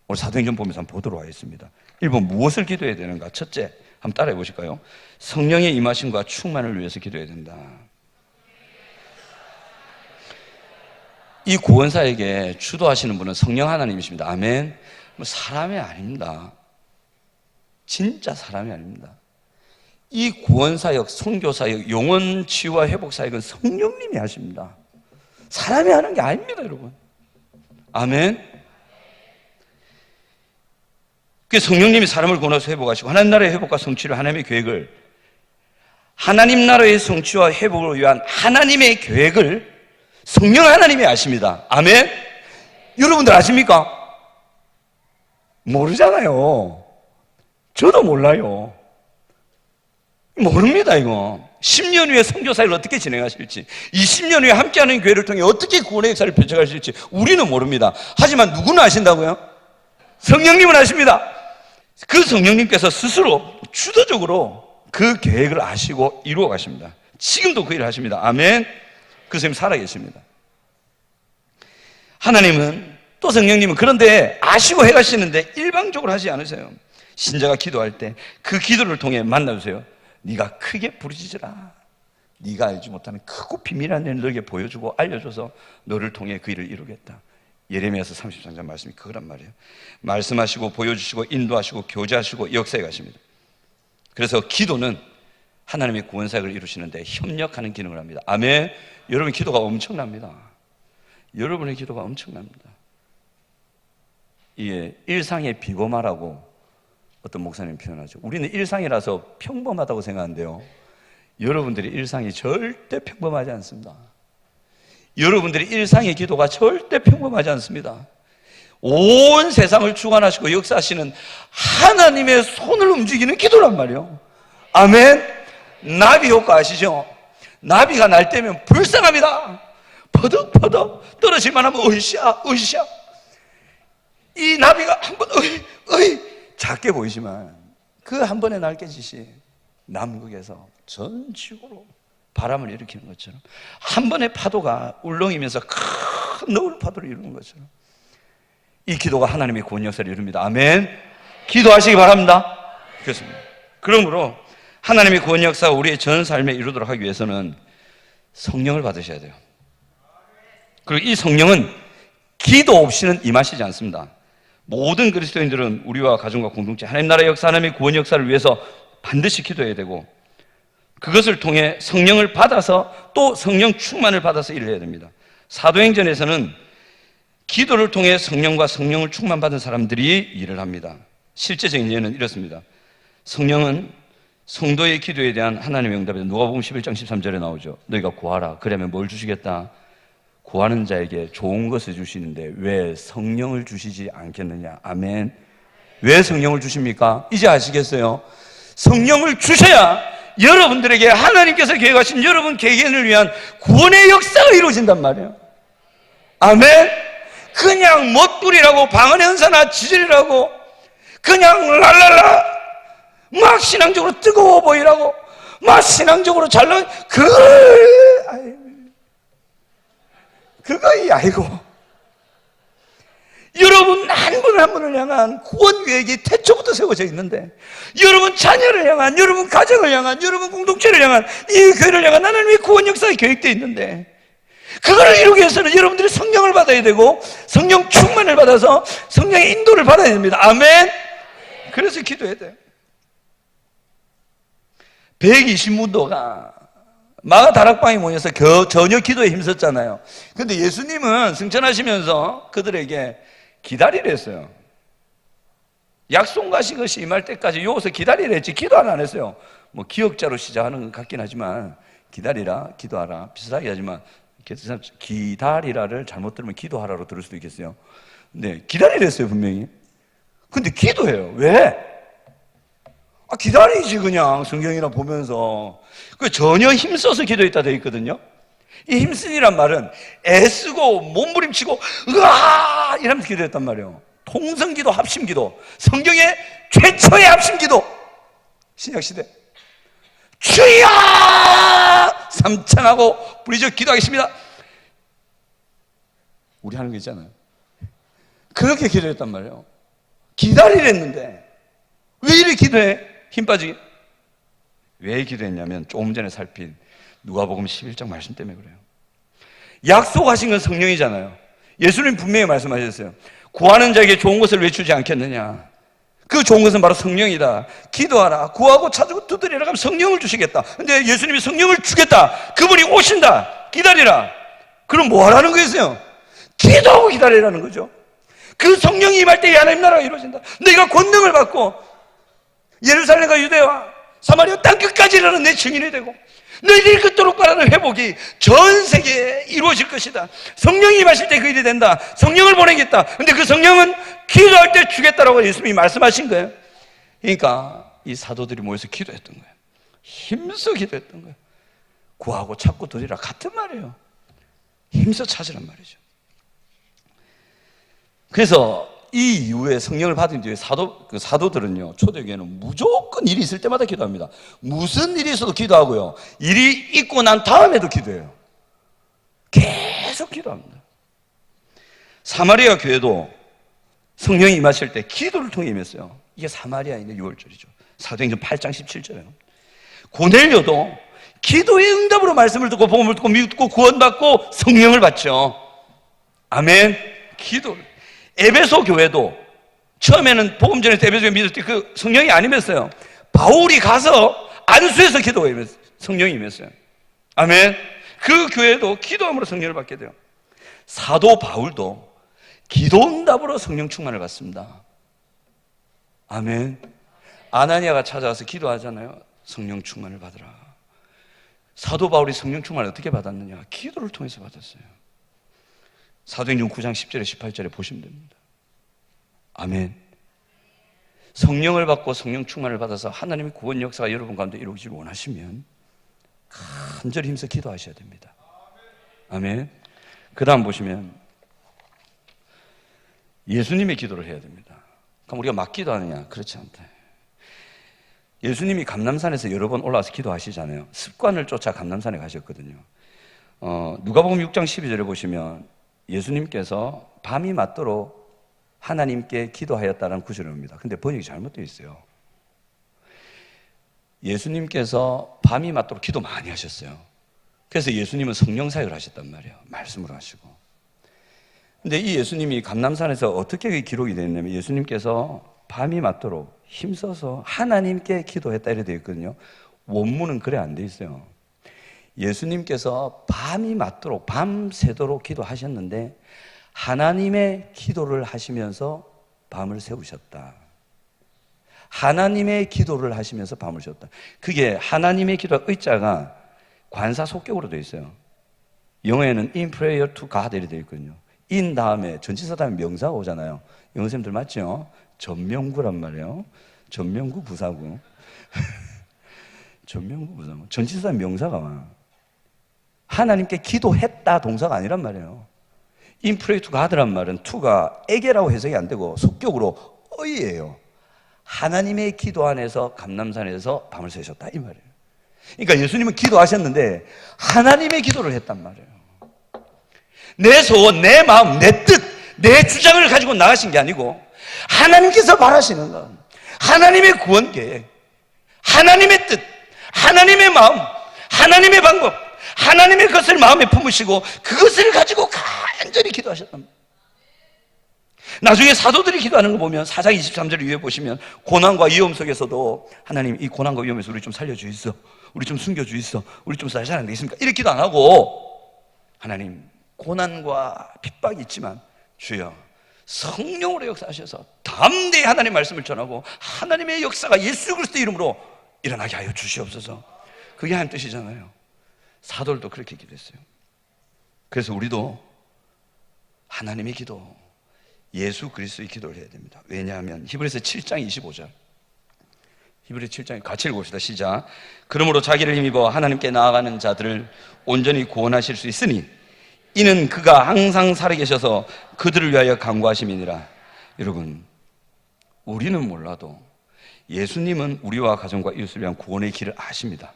오늘 사도행전 보면서 한번 보도록 하겠습니다. 1번 무엇을 기도해야 되는가? 첫째, 한번 따라해 보실까요? 성령의 임하심과 충만을 위해서 기도해야 된다. 이 구원 사역에 주도하시는 분은 성령 하나님이십니다. 아멘. 사람이 아닙니다. 진짜 사람이 아닙니다. 이 구원사역, 선교사역, 영혼 치유와 회복 사역은 성령님이 하십니다. 사람이 하는 게 아닙니다, 여러분. 아멘. 그 성령님이 사람을 구원해서 회복하시고 하나님 나라의 회복과 성취를 하나님의 계획을 하나님 나라의 성취와 회복을 위한 하나님의 계획을 성령 하나님이 아십니다. 아멘. 여러분들 아십니까? 모르잖아요. 저도 몰라요. 모릅니다, 이거. 10년 후에 선교사를 어떻게 진행하실지, 20년 후에 함께하는 교회를 통해 어떻게 구원의 역사를 펼쳐가실지 우리는 모릅니다. 하지만 누구는 아신다고요? 성령님은 아십니다. 그 성령님께서 스스로 주도적으로 그 계획을 아시고 이루어 가십니다. 지금도 그 일을 하십니다. 아멘. 그 선생님 살아계십니다. 하나님은 또 성령님은 그런데 아시고 해가시는데 일방적으로 하지 않으세요. 신자가 기도할 때 그 기도를 통해 만나주세요. 네가 크게 부르짖으라. 네가 알지 못하는 크고 비밀한 일을 너에게 보여주고 알려줘서 너를 통해 그 일을 이루겠다. 예레미야서 33장 말씀이 그거란 말이에요. 말씀하시고 보여주시고 인도하시고 교제하시고 역사에 가십니다. 그래서 기도는 하나님의 구원사역을 이루시는데 협력하는 기능을 합니다. 아멘. 여러분 기도가 엄청납니다. 여러분의 기도가 엄청납니다. 이게 일상의 비고마라고 어떤 목사님 표현하죠. 우리는 일상이라서 평범하다고 생각하는데요, 여러분들의 일상이 절대 평범하지 않습니다. 여러분들의 일상의 기도가 절대 평범하지 않습니다. 온 세상을 주관하시고 역사하시는 하나님의 손을 움직이는 기도란 말이에요. 아멘. 나비 효과 아시죠? 나비가 날 때면 불쌍합니다. 퍼덕퍼덕 떨어질만 하면 으쌰 으쌰. 이 나비가 한번 작게 보이지만 그 한 번의 날개짓이 남극에서 전 지구로 바람을 일으키는 것처럼, 한 번의 파도가 울렁이면서 큰 너울 파도를 이루는 것처럼 이 기도가 하나님의 구원 역사를 이룹니다. 아멘. 기도하시기 바랍니다. 그렇습니다. 그러므로 하나님의 구원 역사가 우리의 전 삶에 이루도록 하기 위해서는 성령을 받으셔야 돼요. 그리고 이 성령은 기도 없이는 임하시지 않습니다. 모든 그리스도인들은 우리와 가정과 공동체, 하나님 나라의 역사, 하나님의 구원 역사를 위해서 반드시 기도해야 되고, 그것을 통해 성령을 받아서 또 성령 충만을 받아서 일을 해야 됩니다. 사도행전에서는 기도를 통해 성령과 성령을 충만받은 사람들이 일을 합니다. 실제적인 예는 이렇습니다. 성령은 성도의 기도에 대한 하나님의 응답에서 누가복음 11장 13절에 나오죠. 너희가 구하라. 그러면 뭘 주시겠다? 구하는 자에게 좋은 것을 주시는데 왜 성령을 주시지 않겠느냐? 아멘. 왜 성령을 주십니까? 이제 아시겠어요? 성령을 주셔야 여러분들에게 하나님께서 계획하신 여러분 개개인을 위한 구원의 역사가 이루어진단 말이에요. 아멘. 그냥 멋부리라고 방언의 은사나 지질이라고 그냥 랄랄라 막 신앙적으로 뜨거워 보이라고 막 신앙적으로 잘나 그거이 아니고, 여러분 한 분을 한 분을 향한 구원 계획이 태초부터 세워져 있는데, 여러분 자녀를 향한, 여러분 가정을 향한, 여러분 공동체를 향한, 이 교회를 향한 하나님의 구원 역사가 계획되어 있는데, 그걸 이루기 위해서는 여러분들이 성령을 받아야 되고 성령 충만을 받아서 성령의 인도를 받아야 됩니다. 아멘. 그래서 기도해야 돼요. 120문도가 마가 다락방에 모여서 전혀 기도에 힘썼잖아요. 근데 예수님은 승천하시면서 그들에게 기다리라 했어요. 약속 가신 것이 임할 때까지 여기서 기다리라 했지 기도 안 했어요. 뭐 기억자로 시작하는 것 같긴 하지만 기다리라, 기도하라 비슷하게 하지만 기다리라를 잘못 들으면 기도하라로 들을 수도 있겠어요. 네, 기다리라 했어요 분명히. 근데 기도해요. 왜? 기다리지 그냥 성경이나 보면서. 그 전혀 힘써서 기도했다 되어 있거든요. 이 힘쓰니란 말은 애쓰고 몸부림치고 으아 이러면서 기도했단 말이에요. 통성기도, 합심기도, 성경의 최초의 합심기도. 신약시대 주여 삼창하고 부르짖어 기도하겠습니다. 우리 하는 거 있잖아요. 그렇게 기도했단 말이에요. 기다리랬는데 왜 이렇게 기도해? 힘 빠지게. 왜 기도했냐면 조금 전에 살핀 누가복음 11장 말씀 때문에 그래요. 약속하신 건 성령이잖아요. 예수님 분명히 말씀하셨어요. 구하는 자에게 좋은 것을 왜 주지 않겠느냐. 그 좋은 것은 바로 성령이다. 기도하라. 구하고 찾고 두드리라 하면 성령을 주시겠다. 근데 예수님이 성령을 주겠다. 그분이 오신다. 기다리라. 그럼 뭐 하라는 거였어요? 기도하고 기다리라는 거죠. 그 성령이 임할 때 하나님 나라가 이루어진다. 너희가 권능을 받고 예루살렘과 유대와 사마리아 땅 끝까지 이르는 내 증인이 되고 너희들이 그토록 바라는 회복이 전 세계에 이루어질 것이다. 성령이 임하실 때 그 일이 된다. 성령을 보내겠다. 근데 그 성령은 기도할 때 주겠다라고 예수님이 말씀하신 거예요. 그러니까 이 사도들이 모여서 기도했던 거예요. 힘써 기도했던 거예요. 구하고 찾고 드리라 같은 말이에요. 힘써 찾으란 말이죠. 그래서 이 이후에 성령을 받은 뒤에 사도들은요, 초대교회는 무조건 일이 있을 때마다 기도합니다. 무슨 일이 있어도 기도하고요, 일이 있고 난 다음에도 기도해요. 계속 기도합니다. 사마리아 교회도 성령이 임하실 때 기도를 통해 임했어요. 이게 사마리아인의 6월절이죠. 사도행전 8장 17절에요. 고넬료도 기도의 응답으로 말씀을 듣고 복음을 듣고 믿고 구원받고 성령을 받죠. 아멘. 기도를. 에베소 교회도 처음에는 복음 전에서 에베소 교회 믿을 때 그 성령이 안 임했어요. 바울이 가서 안수해서 기도가 임했어요. 성령이 임했어요. 아멘. 그 교회도 기도함으로 성령을 받게 돼요. 사도 바울도 기도 응답으로 성령 충만을 받습니다. 아멘. 아나니아가 찾아와서 기도하잖아요. 성령 충만을 받으라. 사도 바울이 성령 충만을 어떻게 받았느냐? 기도를 통해서 받았어요. 사도행전 9장 10절에 18절에 보시면 됩니다. 아멘. 성령을 받고 성령 충만을 받아서 하나님의 구원 역사가 여러분 가운데 이루어지길 원하시면 간절히 힘써 기도하셔야 됩니다. 아멘. 그 다음 보시면 예수님의 기도를 해야 됩니다. 그럼 우리가 막 기도하느냐? 그렇지 않다. 예수님이 감람산에서 여러 번 올라와서 기도하시잖아요. 습관을 쫓아 감람산에 가셨거든요. 누가복음 6장 12절에 보시면 예수님께서 밤이 맞도록 하나님께 기도하였다는 구절이 옵니다. 근데 번역이 잘못되어 있어요. 예수님께서 밤이 맞도록 기도 많이 하셨어요. 그래서 예수님은 성령 사역을 하셨단 말이에요. 말씀으로 하시고. 근데 이 예수님이 감람산에서 어떻게 기록이 됐냐면 예수님께서 밤이 맞도록 힘써서 하나님께 기도했다 이렇게 되어 있거든요. 원문은 그래 안 돼 있어요. 예수님께서 밤이 맞도록 밤새도록 기도하셨는데 하나님의 기도를 하시면서 밤을 새우셨다. 하나님의 기도를 하시면서 밤을 새웠다. 그게 하나님의 기도 의자가 관사 속격으로 되어 있어요. 영어에는 in prayer to God 이렇게 되어 있거든요. in 다음에 전치사 다음에 명사가 오잖아요. 영어 선생님들 맞죠? 전명구란 말이에요. 전명구 부사구. 전명구 부사구. 전치사 다음에 명사가 와. 하나님께 기도했다 동사가 아니란 말이에요. in pray to God란 말은 to가 에게라고 해석이 안 되고 속격으로 어이예요. 하나님의 기도 안에서 감람산에서 밤을 새셨다 이 말이에요. 그러니까 예수님은 기도하셨는데 하나님의 기도를 했단 말이에요. 내 소원, 내 마음, 내 뜻, 내 주장을 가지고 나가신 게 아니고 하나님께서 바라시는 건 하나님의 구원 계획, 하나님의 뜻, 하나님의 마음, 하나님의 방법, 하나님의 것을 마음에 품으시고 그것을 가지고 간절히 기도하셨단 말이에요. 나중에 사도들이 기도하는 거 보면 4장 23절 위에 보시면 고난과 위험 속에서도 하나님 이 고난과 위험에서 우리 좀 살려주있어, 우리 좀 숨겨주있어, 우리 좀 살지 않은 데 있습니까? 이렇게 기도 안 하고 하나님 고난과 핍박이 있지만 주여 성령으로 역사하셔서 담대히 하나님의 말씀을 전하고 하나님의 역사가 예수 그리스도의 이름으로 일어나게 하여 주시옵소서. 그게 하나님 뜻이잖아요. 사도들도 그렇게 기도했어요. 그래서 우리도 하나님의 기도, 예수 그리스도의 기도를 해야 됩니다. 왜냐하면 히브리서 7장 25절, 히브리 7장 같이 읽읍시다. 시작. 그러므로 자기를 힘입어 하나님께 나아가는 자들을 온전히 구원하실 수 있으니 이는 그가 항상 살아계셔서 그들을 위하여 간구하심이니라. 여러분, 우리는 몰라도 예수님은 우리와 가정과 이웃을 위한 구원의 길을 아십니다.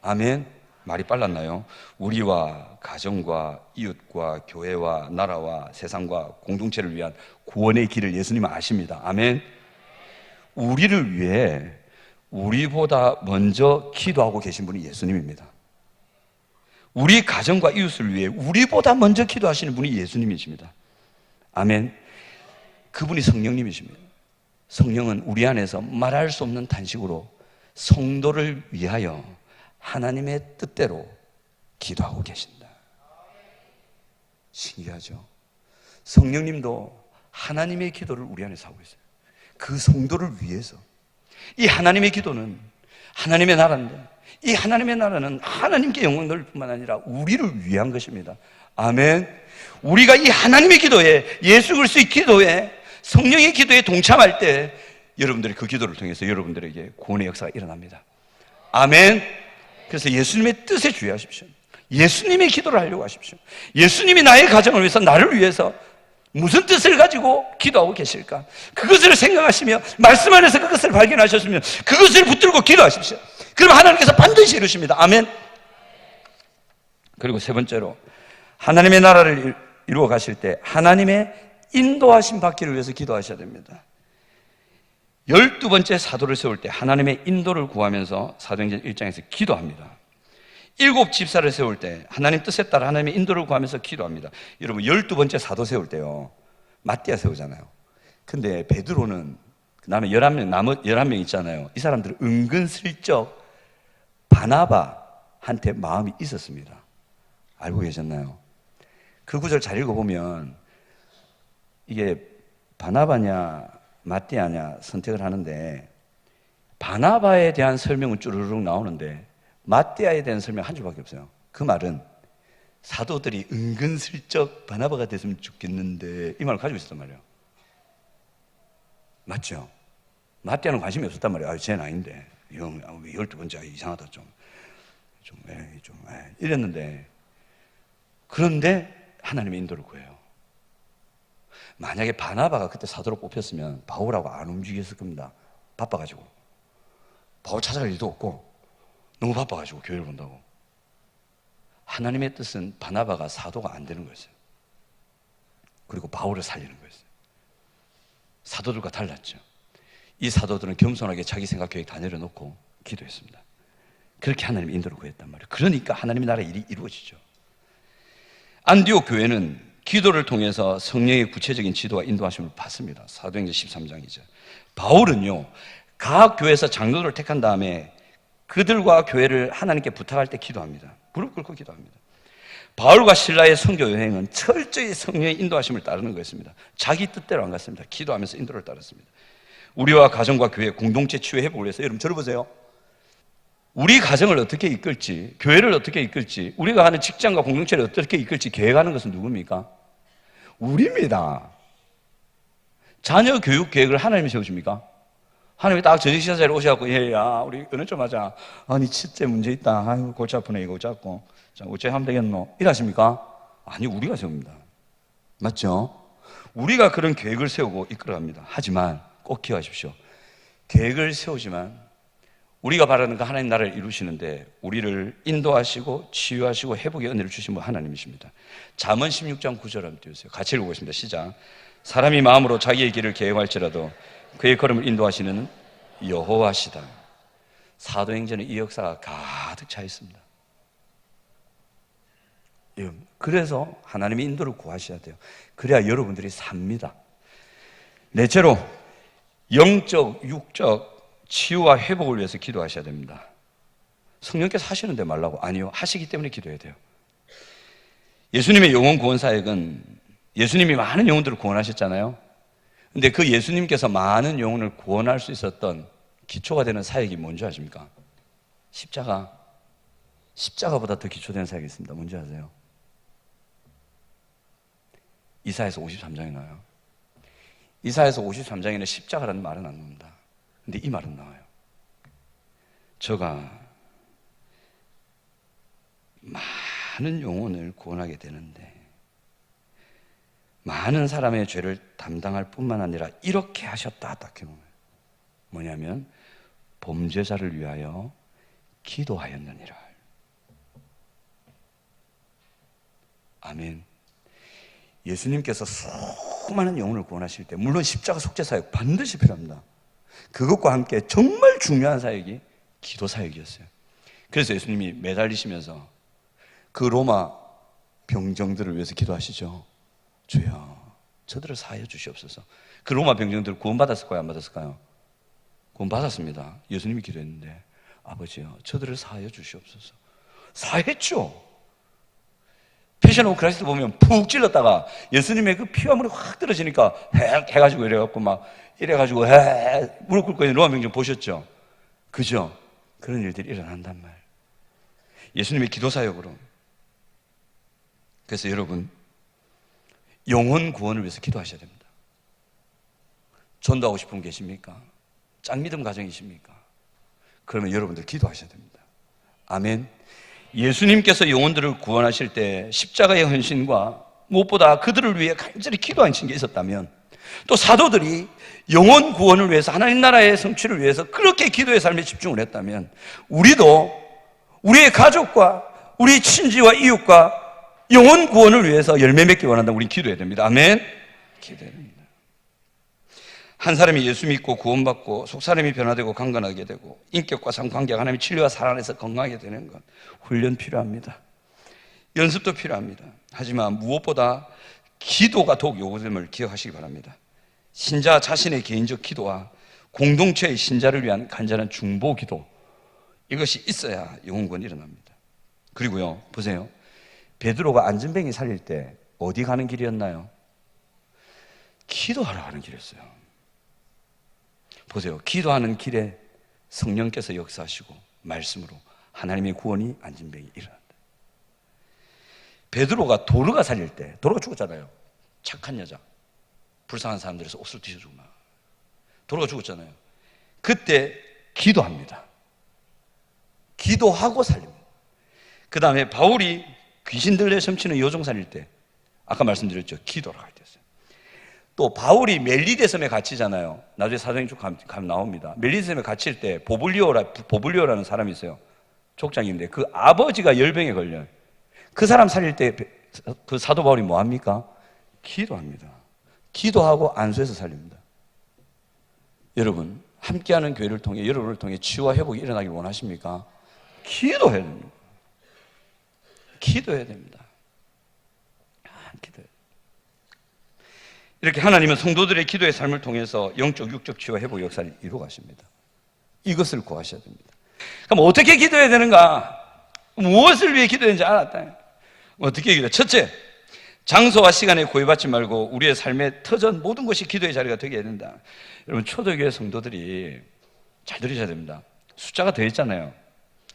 아멘. 말이 빨랐나요? 우리와 가정과 이웃과 교회와 나라와 세상과 공동체를 위한 구원의 길을 예수님은 아십니다. 아멘. 우리를 위해 우리보다 먼저 기도하고 계신 분이 예수님입니다. 우리 가정과 이웃을 위해 우리보다 먼저 기도하시는 분이 예수님이십니다. 아멘. 그분이 성령님이십니다. 성령은 우리 안에서 말할 수 없는 탄식으로 성도를 위하여 하나님의 뜻대로 기도하고 계신다. 신기하죠? 성령님도 하나님의 기도를 우리 안에서 하고 있어요. 그 성도를 위해서. 이 하나님의 기도는 하나님의 나라인데 이 하나님의 나라는 하나님께 영광 돌릴 뿐만 아니라 우리를 위한 것입니다. 아멘. 우리가 이 하나님의 기도에, 예수 그리스도의 기도에, 성령의 기도에 동참할 때 여러분들이 그 기도를 통해서 여러분들에게 구원의 역사가 일어납니다. 아멘. 그래서 예수님의 뜻에 주의하십시오. 예수님의 기도를 하려고 하십시오. 예수님이 나의 가정을 위해서, 나를 위해서 무슨 뜻을 가지고 기도하고 계실까? 그것을 생각하시며 말씀 안에서 그것을 발견하셨으면 그것을 붙들고 기도하십시오. 그럼 하나님께서 반드시 이루십니다. 아멘. 그리고 세 번째로 하나님의 나라를 이루어 가실 때 하나님의 인도하심 받기를 위해서 기도하셔야 됩니다. 12번째 사도를 세울 때 하나님의 인도를 구하면서 사도행전 1장에서 기도합니다. 7 집사를 세울 때 하나님 뜻에 따라 하나님의 인도를 구하면서 기도합니다. 여러분 12번째 사도 세울 때요 마띠아 세우잖아요. 근데 베드로는 그다음에 11명, 나머지 11명 있잖아요. 이 사람들은 은근슬쩍 바나바한테 마음이 있었습니다. 알고 계셨나요? 그 구절 잘 읽어보면 이게 바나바냐 마띠아냐 선택을 하는데 바나바에 대한 설명은 쭈르륵 나오는데 마띠아에 대한 설명 한 줄밖에 없어요. 그 말은 사도들이 은근슬쩍 바나바가 됐으면 좋겠는데 이 말을 가지고 있었단 말이에요. 맞죠? 마태는 관심이 없었단 말이에요. 쟤는 아닌데 형 12번째 이상하다 이랬는데, 그런데 하나님의 인도를 구해요. 만약에 바나바가 그때 사도로 뽑혔으면 바울하고 안 움직였을 겁니다. 바빠가지고. 바울 찾아갈 일도 없고 너무 바빠가지고 교회를 본다고. 하나님의 뜻은 바나바가 사도가 안 되는 거였어요. 그리고 바울을 살리는 거였어요. 사도들과 달랐죠. 이 사도들은 겸손하게 자기 생각 계획 다 내려놓고 기도했습니다. 그렇게 하나님의 인도를 구했단 말이에요. 그러니까 하나님의 나라의 일이 이루어지죠. 안디옥 교회는 기도를 통해서 성령의 구체적인 지도와 인도하심을 받습니다. 사도행전 13장이죠. 바울은요, 각 교회에서 장로들을 택한 다음에 그들과 교회를 하나님께 부탁할 때 기도합니다. 무릎 꿇고 기도합니다. 바울과 실라의 선교 여행은 철저히 성령의 인도하심을 따르는 거였습니다. 자기 뜻대로 안 갔습니다. 기도하면서 인도를 따랐습니다. 우리와 가정과 교회 공동체 치유 회복을 위해서, 여러분 저를 보세요. 우리 가정을 어떻게 이끌지, 교회를 어떻게 이끌지, 우리가 하는 직장과 공동체를 어떻게 이끌지 계획하는 것은 누굽니까? 우리입니다. 자녀 교육 계획을 하나님이 세우십니까? 하나님이 딱 저녁식사 자리에 오셔갖고, 얘야 우리 은혜 좀 하자. 아니 첫째 문제 있다. 아이고 골치 아프네. 이거 잡고 자 어째 하면 되겠노? 이러십니까? 아니, 우리가 세웁니다. 맞죠? 우리가 그런 계획을 세우고 이끌어갑니다. 하지만 꼭 기억하십시오. 계획을 세우지만 우리가 바라는 그 하나님 나라를 이루시는데 우리를 인도하시고 치유하시고 회복의 은혜를 주신 분 하나님이십니다. 잠언 16장 9절 한번 띄우세요. 같이 읽어보겠습니다. 시작. 사람이 마음으로 자기의 길을 계획할지라도 그의 걸음을 인도하시는 여호와시다. 사도행전에 이 역사가 가득 차 있습니다. 그래서 하나님의 인도를 구하셔야 돼요. 그래야 여러분들이 삽니다. 넷째로 영적, 육적 치유와 회복을 위해서 기도하셔야 됩니다. 성령께서 하시는데 말라고? 아니요, 하시기 때문에 기도해야 돼요. 예수님의 영혼 구원 사역은 예수님이 많은 영혼들을 구원하셨잖아요. 근데 그 예수님께서 많은 영혼을 구원할 수 있었던 기초가 되는 사역이 뭔지 아십니까? 십자가보다 더 기초되는 사역이 있습니다. 뭔지 아세요? 이사야서 53장에 나와요. 이사야서 53장에는 십자가라는 말은 안 나옵니다. 근데 이 말은 나와요. 저가 많은 영혼을 구원하게 되는데 많은 사람의 죄를 담당할 뿐만 아니라 이렇게 하셨다. 딱 해보면 뭐냐면 범죄자를 위하여 기도하였느니라. 아멘. 예수님께서 수많은 영혼을 구원하실 때 물론 십자가 속죄 사역 반드시 필요합니다. 그것과 함께 정말 중요한 사역이 기도 사역이었어요. 그래서 예수님이 매달리시면서 그 로마 병정들을 위해서 기도하시죠. 주여 저들을 사하여 주시옵소서. 그 로마 병정들 구원받았을까요? 안 받았을까요? 구원받았습니다. 예수님이 기도했는데 아버지여 저들을 사하여 주시옵소서. 사했죠. 패션 오브 크라이스트 보면 푹 찔렀다가 예수님의 그 피와 물이 확 떨어지니까 해가지고 이래갖고 막 이래가지고 무릎 꿇고 있는 로마 병정 보셨죠? 그죠? 그런 일들이 일어난단 말. 예수님의 기도 사역으로. 그래서 여러분 영혼 구원을 위해서 기도하셔야 됩니다. 전도하고 싶은 분 계십니까? 짱믿음 가정이십니까? 그러면 여러분들 기도하셔야 됩니다. 아멘. 예수님께서 영혼들을 구원하실 때 십자가의 헌신과 무엇보다 그들을 위해 간절히 기도하신 게 있었다면, 또 사도들이 영혼 구원을 위해서 하나님 나라의 성취를 위해서 그렇게 기도의 삶에 집중을 했다면 우리도 우리의 가족과 우리 친지와 이웃과 영혼 구원을 위해서 열매 맺기 원한다면 우리는 기도해야 됩니다. 아멘. 기도해야 됩니다. 한 사람이 예수 믿고 구원받고 속 사람이 변화되고 강건하게 되고 인격과 상관계가 하나님의 진리와 사랑 안에서 건강하게 되는 것, 훈련 필요합니다. 연습도 필요합니다. 하지만 무엇보다 기도가 더욱 요구됨을 기억하시기 바랍니다. 신자 자신의 개인적 기도와 공동체의 신자를 위한 간절한 중보 기도, 이것이 있어야 영혼 구원이 일어납니다. 그리고요, 보세요. 베드로가 안전뱅이 살릴 때 어디 가는 길이었나요? 기도하러 가는 길이었어요. 보세요. 기도하는 길에 성령께서 역사하시고 말씀으로 하나님의 구원이 안전뱅이 일어난다. 베드로가 도르가 살릴 때, 도르가 죽었잖아요. 착한 여자, 불쌍한 사람들에서 옷을 뒤져주고 막 도르가 죽었잖아요. 그때 기도합니다. 기도하고 살립니다. 그 다음에 바울이 귀신 들려 섬치는 여종 살릴 때, 아까 말씀드렸죠, 기도를 할 때였어요. 또 바울이 멜리데 섬에 갇히잖아요. 나중에 사도행전 쭉 가면 나옵니다. 멜리데 섬에 갇힐 때 보블리오라는 사람이 있어요. 족장인데 그 아버지가 열병에 걸려요. 그 사람 살릴 때 그 사도 바울이 뭐 합니까? 기도합니다. 기도하고 안수해서 살립니다. 여러분, 함께하는 교회를 통해, 여러분을 통해 치유와 회복이 일어나길 원하십니까? 기도해야 됩니다. 기도해야 됩니다. 기도해야 됩니다. 이렇게 하나님은 성도들의 기도의 삶을 통해서 영적, 육적 치유와 회복 역사를 이루어 가십니다. 이것을 구하셔야 됩니다. 그럼 어떻게 기도해야 되는가? 무엇을 위해 기도했는지 알았다. 어떻게 기도해? 첫째, 장소와 시간에 구애받지 말고 우리의 삶의 터전 모든 것이 기도의 자리가 되게 해야 된다. 여러분, 초대교회 성도들이 잘 들으셔야 됩니다. 숫자가 더 있잖아요.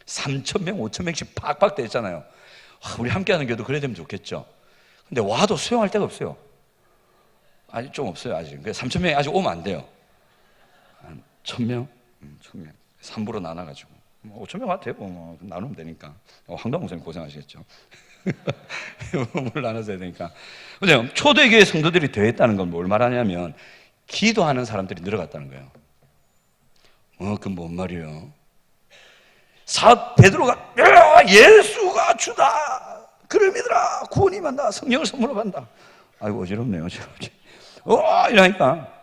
3,000명, 5,000명씩 팍팍 돼 있잖아요. 우리 함께하는 교회도 그래야 되면 좋겠죠. 근데 와도 수용할 데가 없어요. 아직 좀 없어요. 아직 3,000명이 아직 오면 안 돼요. 한 1,000명? 1,000명 3부로 나눠가지고 5,000명 와도 되고 뭐 나누면 되니까. 황당 목사님 고생하시겠죠. 뭘 나눠서 해야 되니까. 그죠? 초대교회 성도들이 되었다는 건 뭘 말하냐면 기도하는 사람들이 늘어갔다는 거예요. 그건 뭔 말이에요? 베드로가 예수가 주다, 그를 믿으라, 구원이 만다, 성령을 선물로 받는다. 아이고 어지럽네요. 이러니까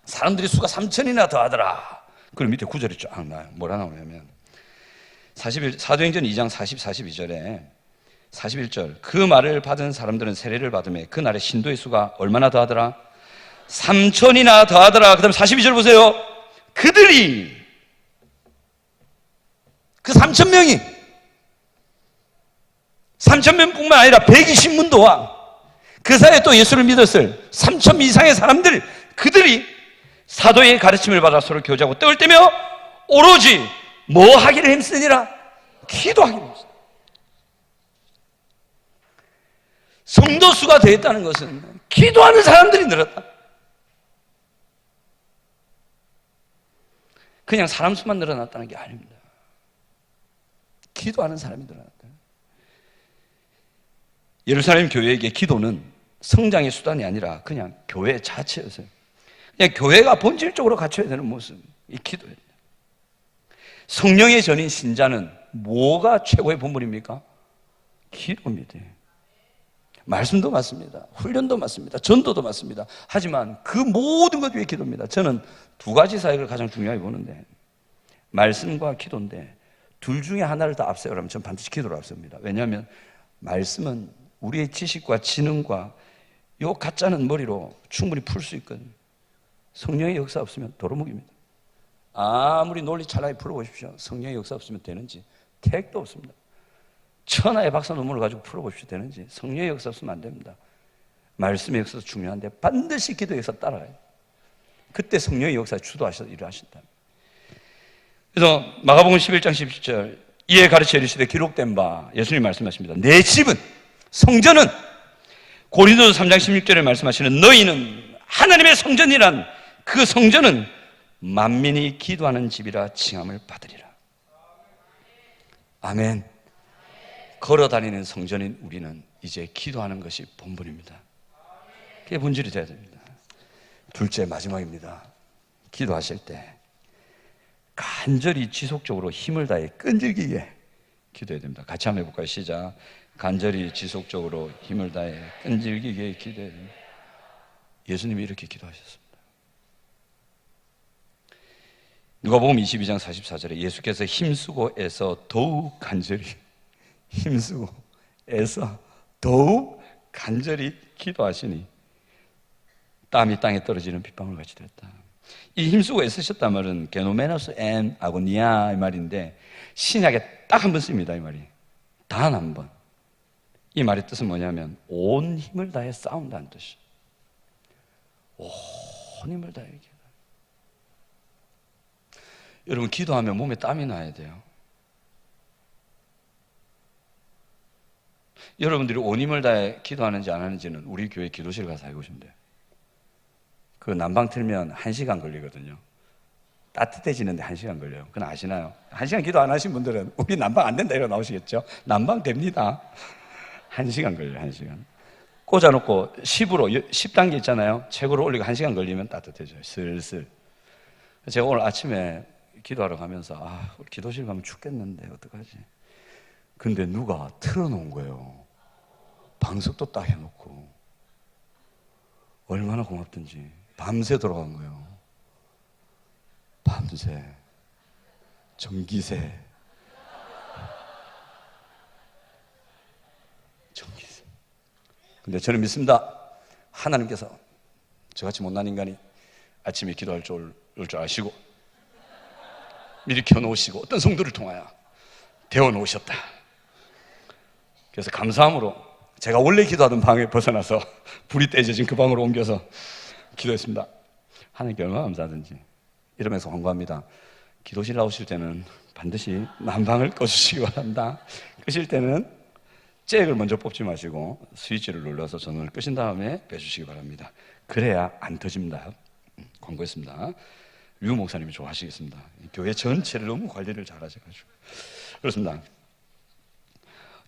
사람들이 수가 3,000이나 더하더라. 그리고 밑에 구절이 쫙 나요. 뭐라 나오냐면 사도행전 2장 42절에 41절, 그 말을 받은 사람들은 세례를 받으며 그날의 신도의 수가 얼마나 더하더라? 3,000이나 더하더라. 그 다음에 42절 보세요. 그들이, 그 3,000명이 3,000명뿐만 아니라 120문도와 그 사이에 또 예수를 믿었을 3,000 이상의 사람들, 그들이 사도의 가르침을 받아 서로 교제하고 떡을 떼며 오로지 뭐 하기를 힘쓰니라? 기도하기를 힘쓰니라. 성도 수가 되었다는 것은 기도하는 사람들이 늘었다. 그냥 사람 수만 늘어났다는 게 아닙니다. 기도하는 사람이 늘어났다. 예루살렘 교회에게 기도는 성장의 수단이 아니라 그냥 교회 자체였어요. 그냥 교회가 본질적으로 갖춰야 되는 모습, 이 기도입니다. 성령의 전인 신자는 뭐가 최고의 본분입니까? 기도입니다. 말씀도 맞습니다. 훈련도 맞습니다. 전도도 맞습니다. 하지만 그 모든 것 위에 기도입니다. 저는 두 가지 사역을 가장 중요하게 보는데, 말씀과 기도인데 둘 중에 하나를 다 앞세우라면 저는 반드시 기도를 앞세웁니다. 왜냐하면 말씀은 우리의 지식과 지능과 요 가짜는 머리로 충분히 풀 수 있거든요. 성령의 역사 없으면 도루묵입니다. 아무리 논리 찰나게 풀어보십시오. 성령의 역사 없으면 되는지 택도 없습니다. 천하의 박사 논문을 가지고 풀어보십시오. 되는지. 성령의 역사 없으면 안 됩니다. 말씀의 역사도 중요한데 반드시 기도의 역사 따라가요. 그때 성령의 역사에 주도하셔서 일하신다. 그래서 마가복음 11장 17절, 이에 가르쳐 이르시되 기록된 바, 예수님이 말씀하십니다. 내 집은, 성전은, 고린도서 3장 16절에 말씀하시는 너희는 하나님의 성전이란 그 성전은 만민이 기도하는 집이라 칭함을 받으리라. 아멘. 걸어다니는 성전인 우리는 이제 기도하는 것이 본분입니다. 그게 본질이 돼야 됩니다. 둘째, 마지막입니다. 기도하실 때 간절히 지속적으로 힘을 다해 끈질기게 기도해야 됩니다. 같이 한번 해볼까요? 시작. 간절히 지속적으로 힘을 다해 끈질기게 기도해야 됩니다. 예수님이 이렇게 기도하셨습니다. 누가복음 22장 44절에 예수께서 힘쓰고 애써 더욱 간절히, 힘쓰고 애써 더욱 간절히 기도하시니 땀이 땅에 떨어지는 빗방울 같이 됐다. 이 힘쓰고 애쓰셨단 말은 게노메노스 엔 아고니아 이 말인데 신약에 딱 한 번 씁니다. 이 말이 단 한 번. 이 말의 뜻은 뭐냐면 온 힘을 다해 싸운다는 뜻이. 온 힘을 다해 기도. 여러분, 기도하면 몸에 땀이 나야 돼요. 여러분들이 온 힘을 다해 기도하는지 안 하는지는 우리 교회 기도실 가서 해보시면 돼요. 그 난방 틀면 1시간 걸리거든요. 따뜻해지는데 1시간 걸려요. 그건 아시나요? 1시간 기도 안 하신 분들은 우리 난방 안 된다 이러고 나오시겠죠? 난방 됩니다. 1시간 걸려요. 1시간 꽂아놓고 10단계 있잖아요. 최고로 올리고 1시간 걸리면 따뜻해져요. 슬슬. 제가 오늘 아침에 기도하러 가면서 우리 기도실 가면 죽겠는데 어떡하지? 근데 누가 틀어놓은 거예요. 방석도 딱 해놓고. 얼마나 고맙든지. 밤새 돌아간 거예요. 밤새. 전기세. 전기세. 근데 저는 믿습니다. 하나님께서 저같이 못난 인간이 아침에 기도할 줄 아시고 미리 켜놓으시고 어떤 성도를 통하여 데워놓으셨다. 그래서 감사함으로 제가 원래 기도하던 방에 벗어나서 불이 떼져진 그 방으로 옮겨서 기도했습니다. 하나님께 얼마나 감사하든지. 이러면서 권고합니다. 기도실 나오실 때는 반드시 난방을 꺼주시기 바랍니다. 끄실 때는 잭을 먼저 뽑지 마시고 스위치를 눌러서 전원을 끄신 다음에 빼주시기 바랍니다. 그래야 안 터집니다. 권고했습니다. 류 목사님이 좋아하시겠습니다. 교회 전체를 너무 관리를 잘 하셔가지고. 그렇습니다.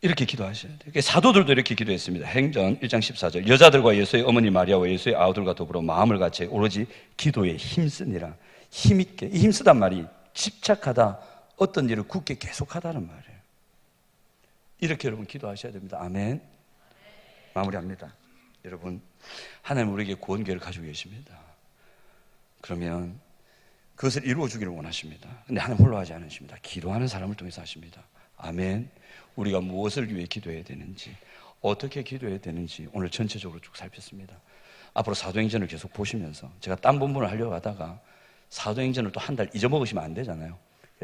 이렇게 기도하셔야 돼요. 사도들도 이렇게 기도했습니다. 행전 1장 14절. 여자들과 예수의 어머니 마리아와 예수의 아우들과 더불어 마음을 같이 오로지 기도에 힘쓰니라. 힘있게. 이 힘쓰단 말이 집착하다, 어떤 일을 굳게 계속하다는 말이에요. 이렇게 여러분 기도하셔야 됩니다. 아멘. 마무리합니다. 여러분, 하나님 우리에게 구원계를 가지고 계십니다. 그러면 그것을 이루어 주기를 원하십니다. 근데 하나님 홀로 하지 않으십니다. 기도하는 사람을 통해서 하십니다. 아멘. 우리가 무엇을 위해 기도해야 되는지, 어떻게 기도해야 되는지 오늘 전체적으로 쭉 살폈습니다. 앞으로 사도행전을 계속 보시면서 제가 딴 본문을 하려고 하다가 사도행전을 또 한 달 잊어먹으시면 안 되잖아요.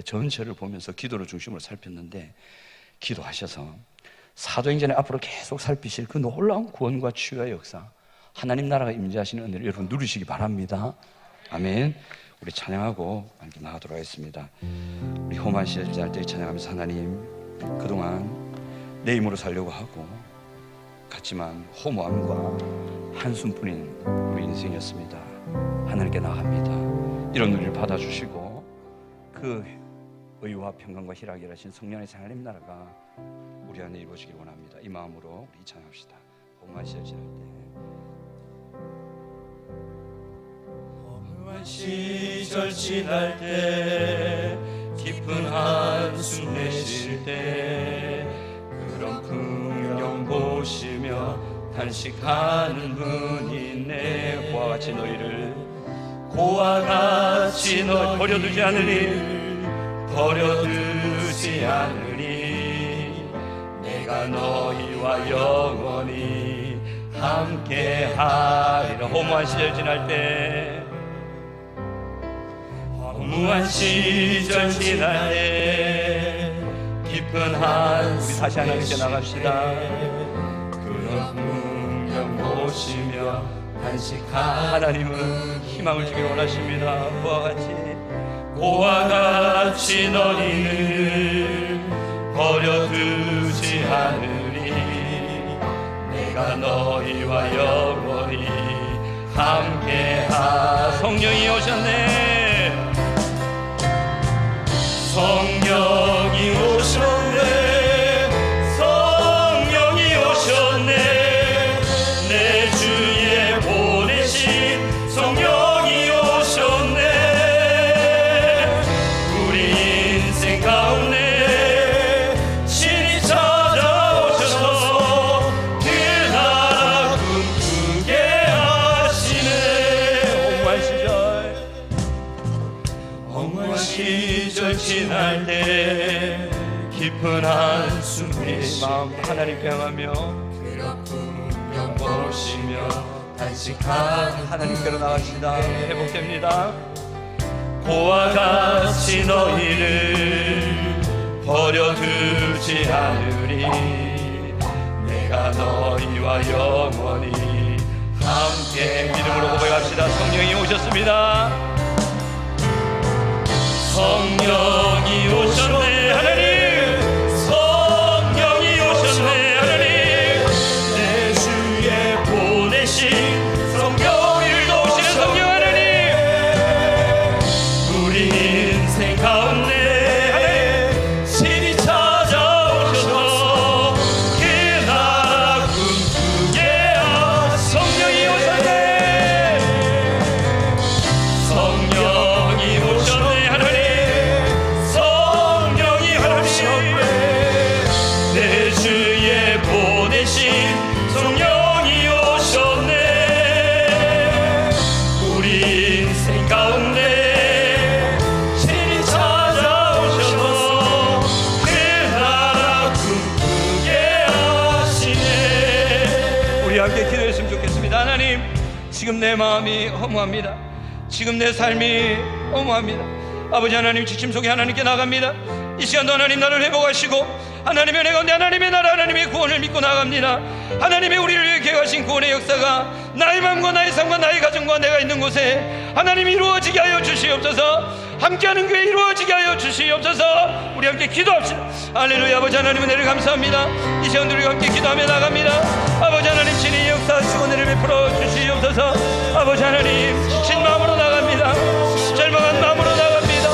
전체를 보면서 기도를 중심으로 살폈는데, 기도하셔서 사도행전에 앞으로 계속 살피실 그 놀라운 구원과 치유의 역사, 하나님 나라가 임재하시는 은혜를 여러분 누리시기 바랍니다. 아멘. 우리 찬양하고 함께 나가도록 하겠습니다. 우리 험한 시절 지날 때 찬양하면서, 하나님 그동안 내 힘으로 살려고 하고 갔지만 허무함과 한숨뿐인 우리 인생이었습니다. 하나님께 나갑니다. 이런 우리를 받아주시고 그 의와 평강과 희락이 하신 성령의 하나님 나라가 우리 안에 이루어지길 원합니다. 이 마음으로 우리 찬양합시다. 험한 시절 지날 때, 험한 시절 지날 때, 깊은 한숨 내쉴 때, 그런 풍경 보시며 탄식하는 분이 있네. 고와 같이 너희를 버려두지 않으리. 내가 너희와 영원히 함께하리라. 허무한 시절 지날 때, 허무한 시절 지날 때, 깊은 한숨 우리 다시 하나님께 나갑시다. 그런 풍경 보시며 탄식하는 하나님은 희망을 주길 원하십니다. 고와 같이 너희를 버려두지 않으리. 내가 너희와 영원히 함께하. 성령이 오셨네. 성령이 오셨네. 성령이 오셨네. 내 주에 보내신 성령이 오셨네. 우리 인생 가운데 신이 찾아오셔서 그 나라 꿈꾸게 하시네. 험한 시절 지날 때, 깊은 한숨에 마음 하나님께 향하며 그런 풍경 보시며 탄식하는 하나님께로 나갑시다. 회복됩니다. 고와 같이 너희를 버려두지 않으리. 내가 너희와 영원히 함께. 믿음으로 고백합시다. 성령이 오셨습니다. 성령이 오셨네 하나님. 성령이 오셨네 하나님. 우리 함께 기도했으면 좋겠습니다. 하나님, 지금 내 마음이 허무합니다. 지금 내 삶이 허무합니다. 아버지 하나님, 지침 속에 하나님께 나갑니다. 이 시간도 하나님 나를 회복하시고 하나님의 은혜 가운데 하나님의 나라, 하나님의 구원을 믿고 나갑니다. 하나님의 우리를 위해 계획하신 구원의 역사가 나의 마음과 나의 삶과 나의 가정과 내가 있는 곳에 하나님이 이루어지게 하여 주시옵소서. 함께하는 교회 이루어지게 하여 주시옵소서. 우리 함께 기도합시다. 할렐루야. 아버지 하나님, 은혜를 감사합니다. 이 시간도 우리가 함께 기도하며 나갑니다. 아버지 하나님, 진의 역사하시고 은혜를 베풀어 주시옵소서. 아버지 하나님, 지친 마음으로 나갑니다. 절망한 마음으로 나갑니다.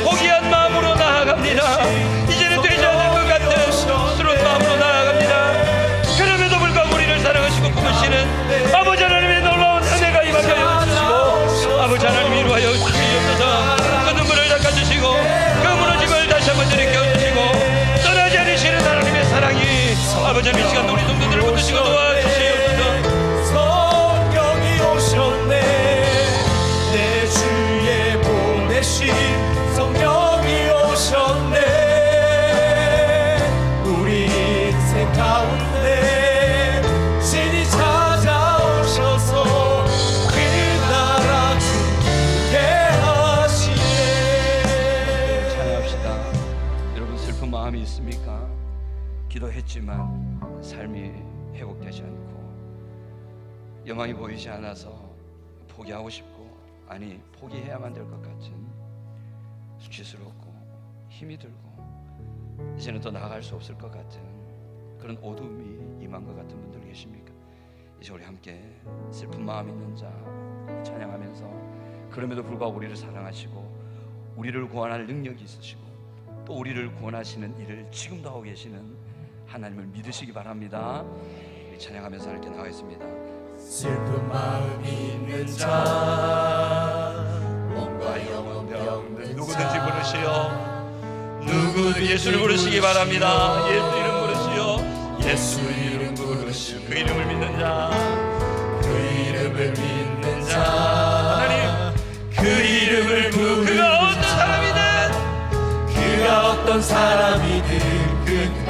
포기한 마음으로 나아갑니다. 이제는 되지 않을 것 같은 스스로운 마음으로 나아갑니다. 그럼에도 불구하고 우리를 사랑하시고 품으시는 아버지 하나님의 놀라운 은혜가 임하게 하여 주시고 아버지 하나님 이루하여 주시옵소서. 그 눈물을 닦아주시고 그 무너짐을 다시 한번 들이켜주시고 떠나지 않으시는 하나님의 사랑이 아버지 하나님, 이 시간 우리 동료들을 붙드시고 도와주시옵소서. 성령이 오셨네. 내 주에 보내신 성령이 오셨네. 우리 인생 가운데 신이 찾아오셔서 그 나라 주게 하시네. 찬양합시다. 여러분, 슬픈 마음이 있습니까? 기도했지만 삶이 회복되지 않고 여망이 보이지 않아서 포기하고 싶고, 아니 포기해야만 될 것 같은, 수치스럽고 힘이 들고 이제는 더 나아갈 수 없을 것 같은 그런 어둠이 임한 것 같은 분들 계십니까? 이제 우리 함께 슬픈 마음 있는 자 찬양하면서, 그럼에도 불구하고 우리를 사랑하시고 우리를 구원할 능력이 있으시고 또 우리를 구원하시는 일을 지금도 하고 계시는 하나님을 믿으시기 바랍니다. 우리 찬양하면서 함께 나가겠습니다. 슬픈 마음 있는 자, 몸과 영혼 병든 누구든지 부르시오. 누구든 예수를 부르시기 바랍니다. 예수 이름 부르시오. 예수 이름 부르시오. 그 이름을 믿는 자, 그 이름을 믿는 자, 하나님, 그 이름을 부르는 그가 어떤 자, 사람이든 그가 어떤 사람이든 그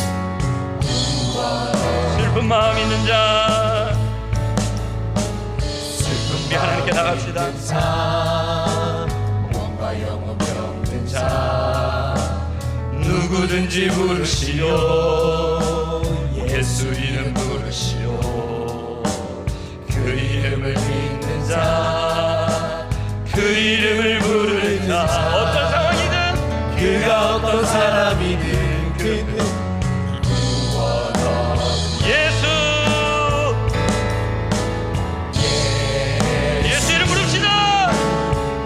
슬픈 마음 있는 자, 슬픈 우리 하나님께 나갑시다. 자, 몸과 영혼 병든 자, 누구든지 부르시오. 예수 이름 부르시오. 그 이름을 믿는 자, 그 이름을 부르는 자, 어떤 상황이든 그가 어떤 사람이든 그는 예수, 예수 이름 부릅시다.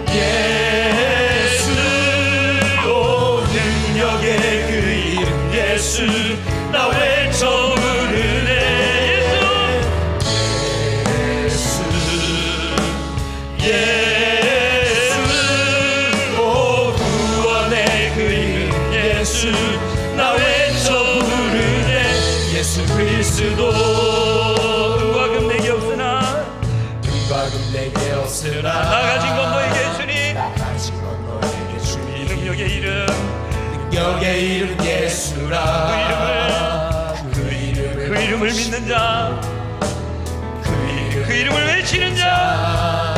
예수, 오 능력의 그 이름 예수, 나 외쳐 부르네. 예수, 예수, 오 구원의 그 이름 예수, 나 외쳐 부르네. 예수 그리스도. 은과 금 내게 없으나 은과 금 내게 없으나 나 가진 건 너에게 주니 나 가진 건 너에게 주니. 능력의 이름, 능력의 이름 예수라. 그 이름을 믿는 자, 그 이름을 외치는 자,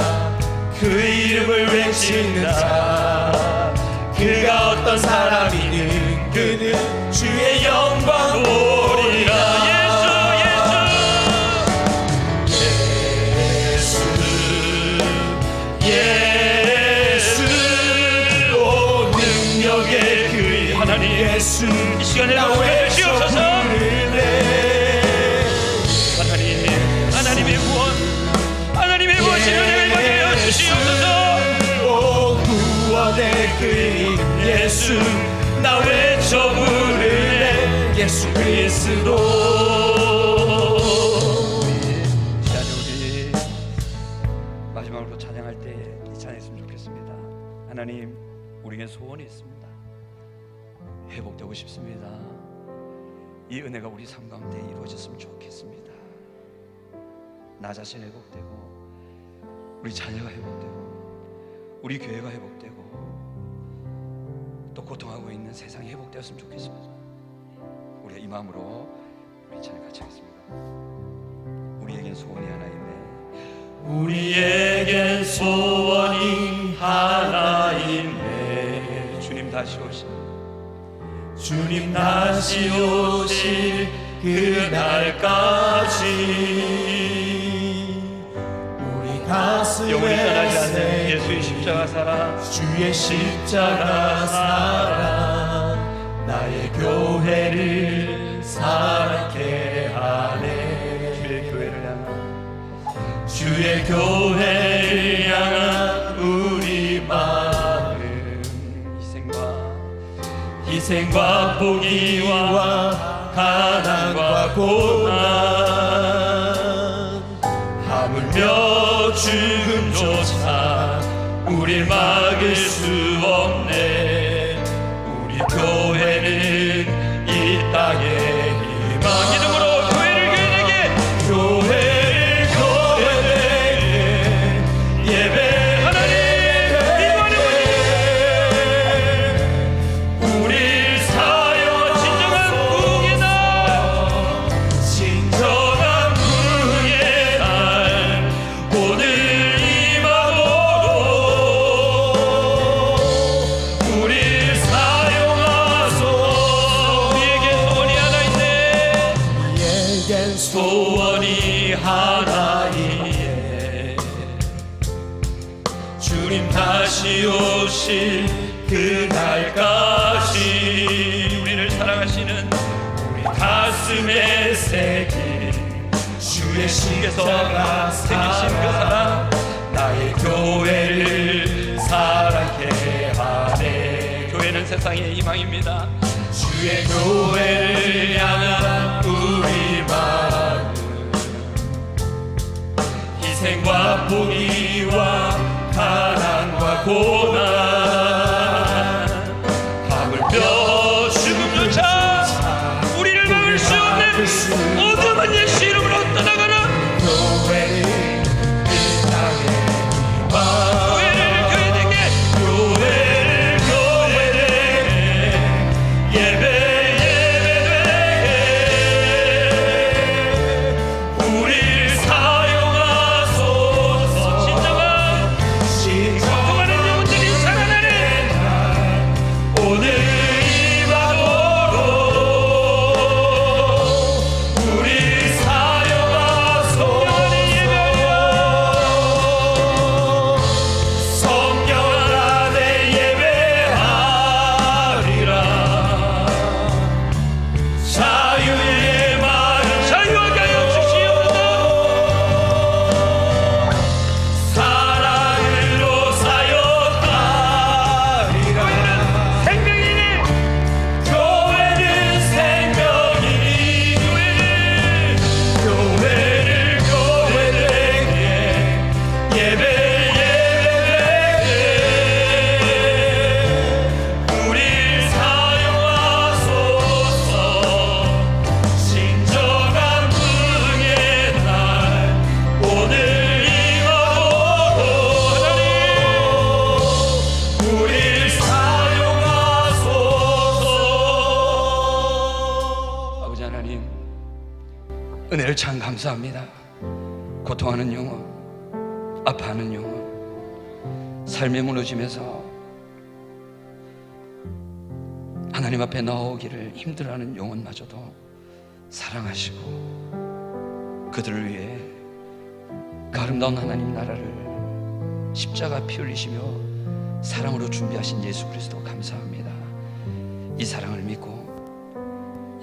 그 이름을 외치는 자, 그가 어떤 사람이든 그는 주의 영광 보리라. 예수, 오 능력의 그 이름 하나님, 예수, 이 시간에 나 나오게 외쳐 주시옵소서. 부르네. 하나님, 하나님의 구원, 하나님의 구원신 은혜를 받게 하여 주시옵소서. 오 구원의 그 이름 예수, 나 외쳐 부르네. 예수 그리스도. 시간에 우리 마지막으로 찬양할 때 이 찬양했으면 좋겠습니다. 하나님, 우리에게 소원이 있습니다. 회복되고 싶습니다. 이 은혜가 우리 삶 가운데 이루어졌으면 좋겠습니다. 나 자신 회복되고 우리 자녀가 회복되고 우리 교회가 회복되고 또 고통하고 있는 세상이 회복되었으면 좋겠습니다. 우리가 이 마음으로 우리 찬양 같이 하겠습니다. 우리에게 우리에겐 소원이 하나 있네. 우리에겐 소원이 하나 있네. 주님 다시 오시. 주님 다시 오실 그날까지 우리 가슴에 영원히 떠나지 않는 예수의 십자가 사랑, 주의 십자가 사랑 나의 교회를 사랑케 하네. 주의 교회를 향한 주의 교회를 향한 우리 마음 희생과 포기와 가난과 고난 하물며 죽음조차 우릴 막을 수 없네. 우리 교회는 이 땅의 희망. 믿음으로 교회를 교회되게 예배 하나님 기도하는 우리 사역 진정한 부흥의 날, 진정한 부흥의 날 오늘 임하도록 우리 사용하소서. 우리에게 소원이 하나 있네. 우리에겐 소원이 하나 있네. 주님 다시 오실 그날까지 우리를 사랑하시는 우리 가슴에 새긴 주의 십자가 생기신 그 사랑 나의 교회를 사랑케 하네. 교회는 세상의 희망입니다. 주의 교회를 향한 우리 마음 희생과 포기와 가난과 고난 하물며 죽음조차 우리를 막을 수 없는 어둠한 예수 이름으로 떠나가라. 교회를 이 땅에 교회를 교회되게 우리 사용하소서. 진정한 고통하는 영혼들이 살아나는 오늘 임하도록 우리 사용하소서. 성령 안에 예배하리라. 자유의 마음 자유하게 하여 주시옵소서. 사랑으로 사역하리라. 생명이니 교회는 생명이니 교회되게 예배 우리 사용하소서. 진정한 부흥의 날 오늘 임하도록 우리 사용하소서. 아버지 하나님, 은혜를 참 감사합니다. 고통하는 영혼, 아파하는 영혼, 삶에 무너지면서 하나님 앞에 나오기를 힘들어하는 영혼마저도 사랑하시고 그들을 위해 그 아름다운 하나님 나라를 십자가 피 흘리시며 사랑으로 준비하신 예수 그리스도 감사합니다. 이 사랑을 믿고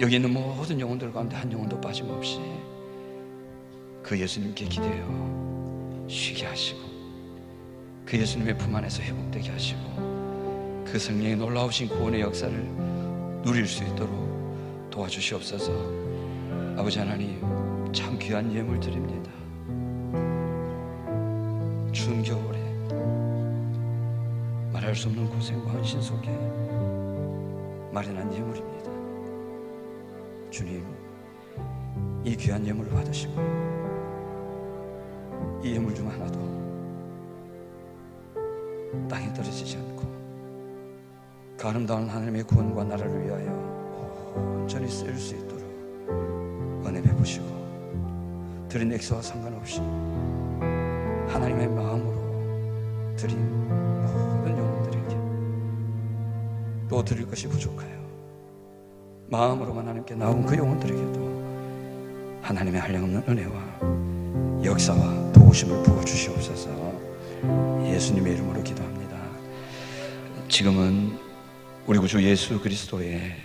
여기 있는 모든 영혼들 가운데 한 영혼도 빠짐없이 그 예수님께 기대어 쉬게 하시고 그 예수님의 품 안에서 회복되게 하시고 그 성령의 놀라우신 구원의 역사를 누릴 수 있도록 도와주시옵소서. 아버지 하나님, 참 귀한 예물 드립니다. 추운 겨울에 말할 수 없는 고생과 헌신 속에 마련한 예물입니다. 주님, 이 귀한 예물을 받으시고 이 예물 중 하나도 땅에 떨어지지 않고 그 아름다운 하나님의 구원과 나라를 위하여 온전히 쓰일 수 있도록 은혜 베푸시고 드린 액수와 상관없이 하나님의 마음으로 드린 모든 영혼들에게 또 드릴 것이 부족하여 마음으로만 하나님께 나온 그 영혼들에게도 하나님의 한량없는 은혜와 역사와 도우심을 부어주시옵소서. 예수님의 이름으로 기도합니다. 지금은 우리 구주 예수 그리스도의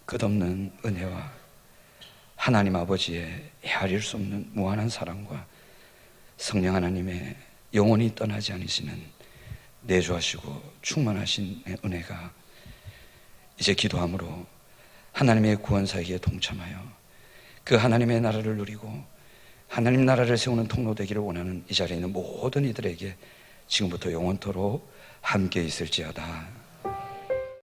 끝없는 은혜와 하나님 아버지의 헤아릴 수 없는 무한한 사랑과 성령 하나님의 영원히 떠나지 않으시는 내주하시고 충만하신 은혜가 이제 기도함으로 하나님의 구원사역에 동참하여 그 하나님의 나라를 누리고 하나님 나라를 세우는 통로 되기를 원하는 이 자리에 있는 모든 이들에게 지금부터 영원토록 함께 있을지어다.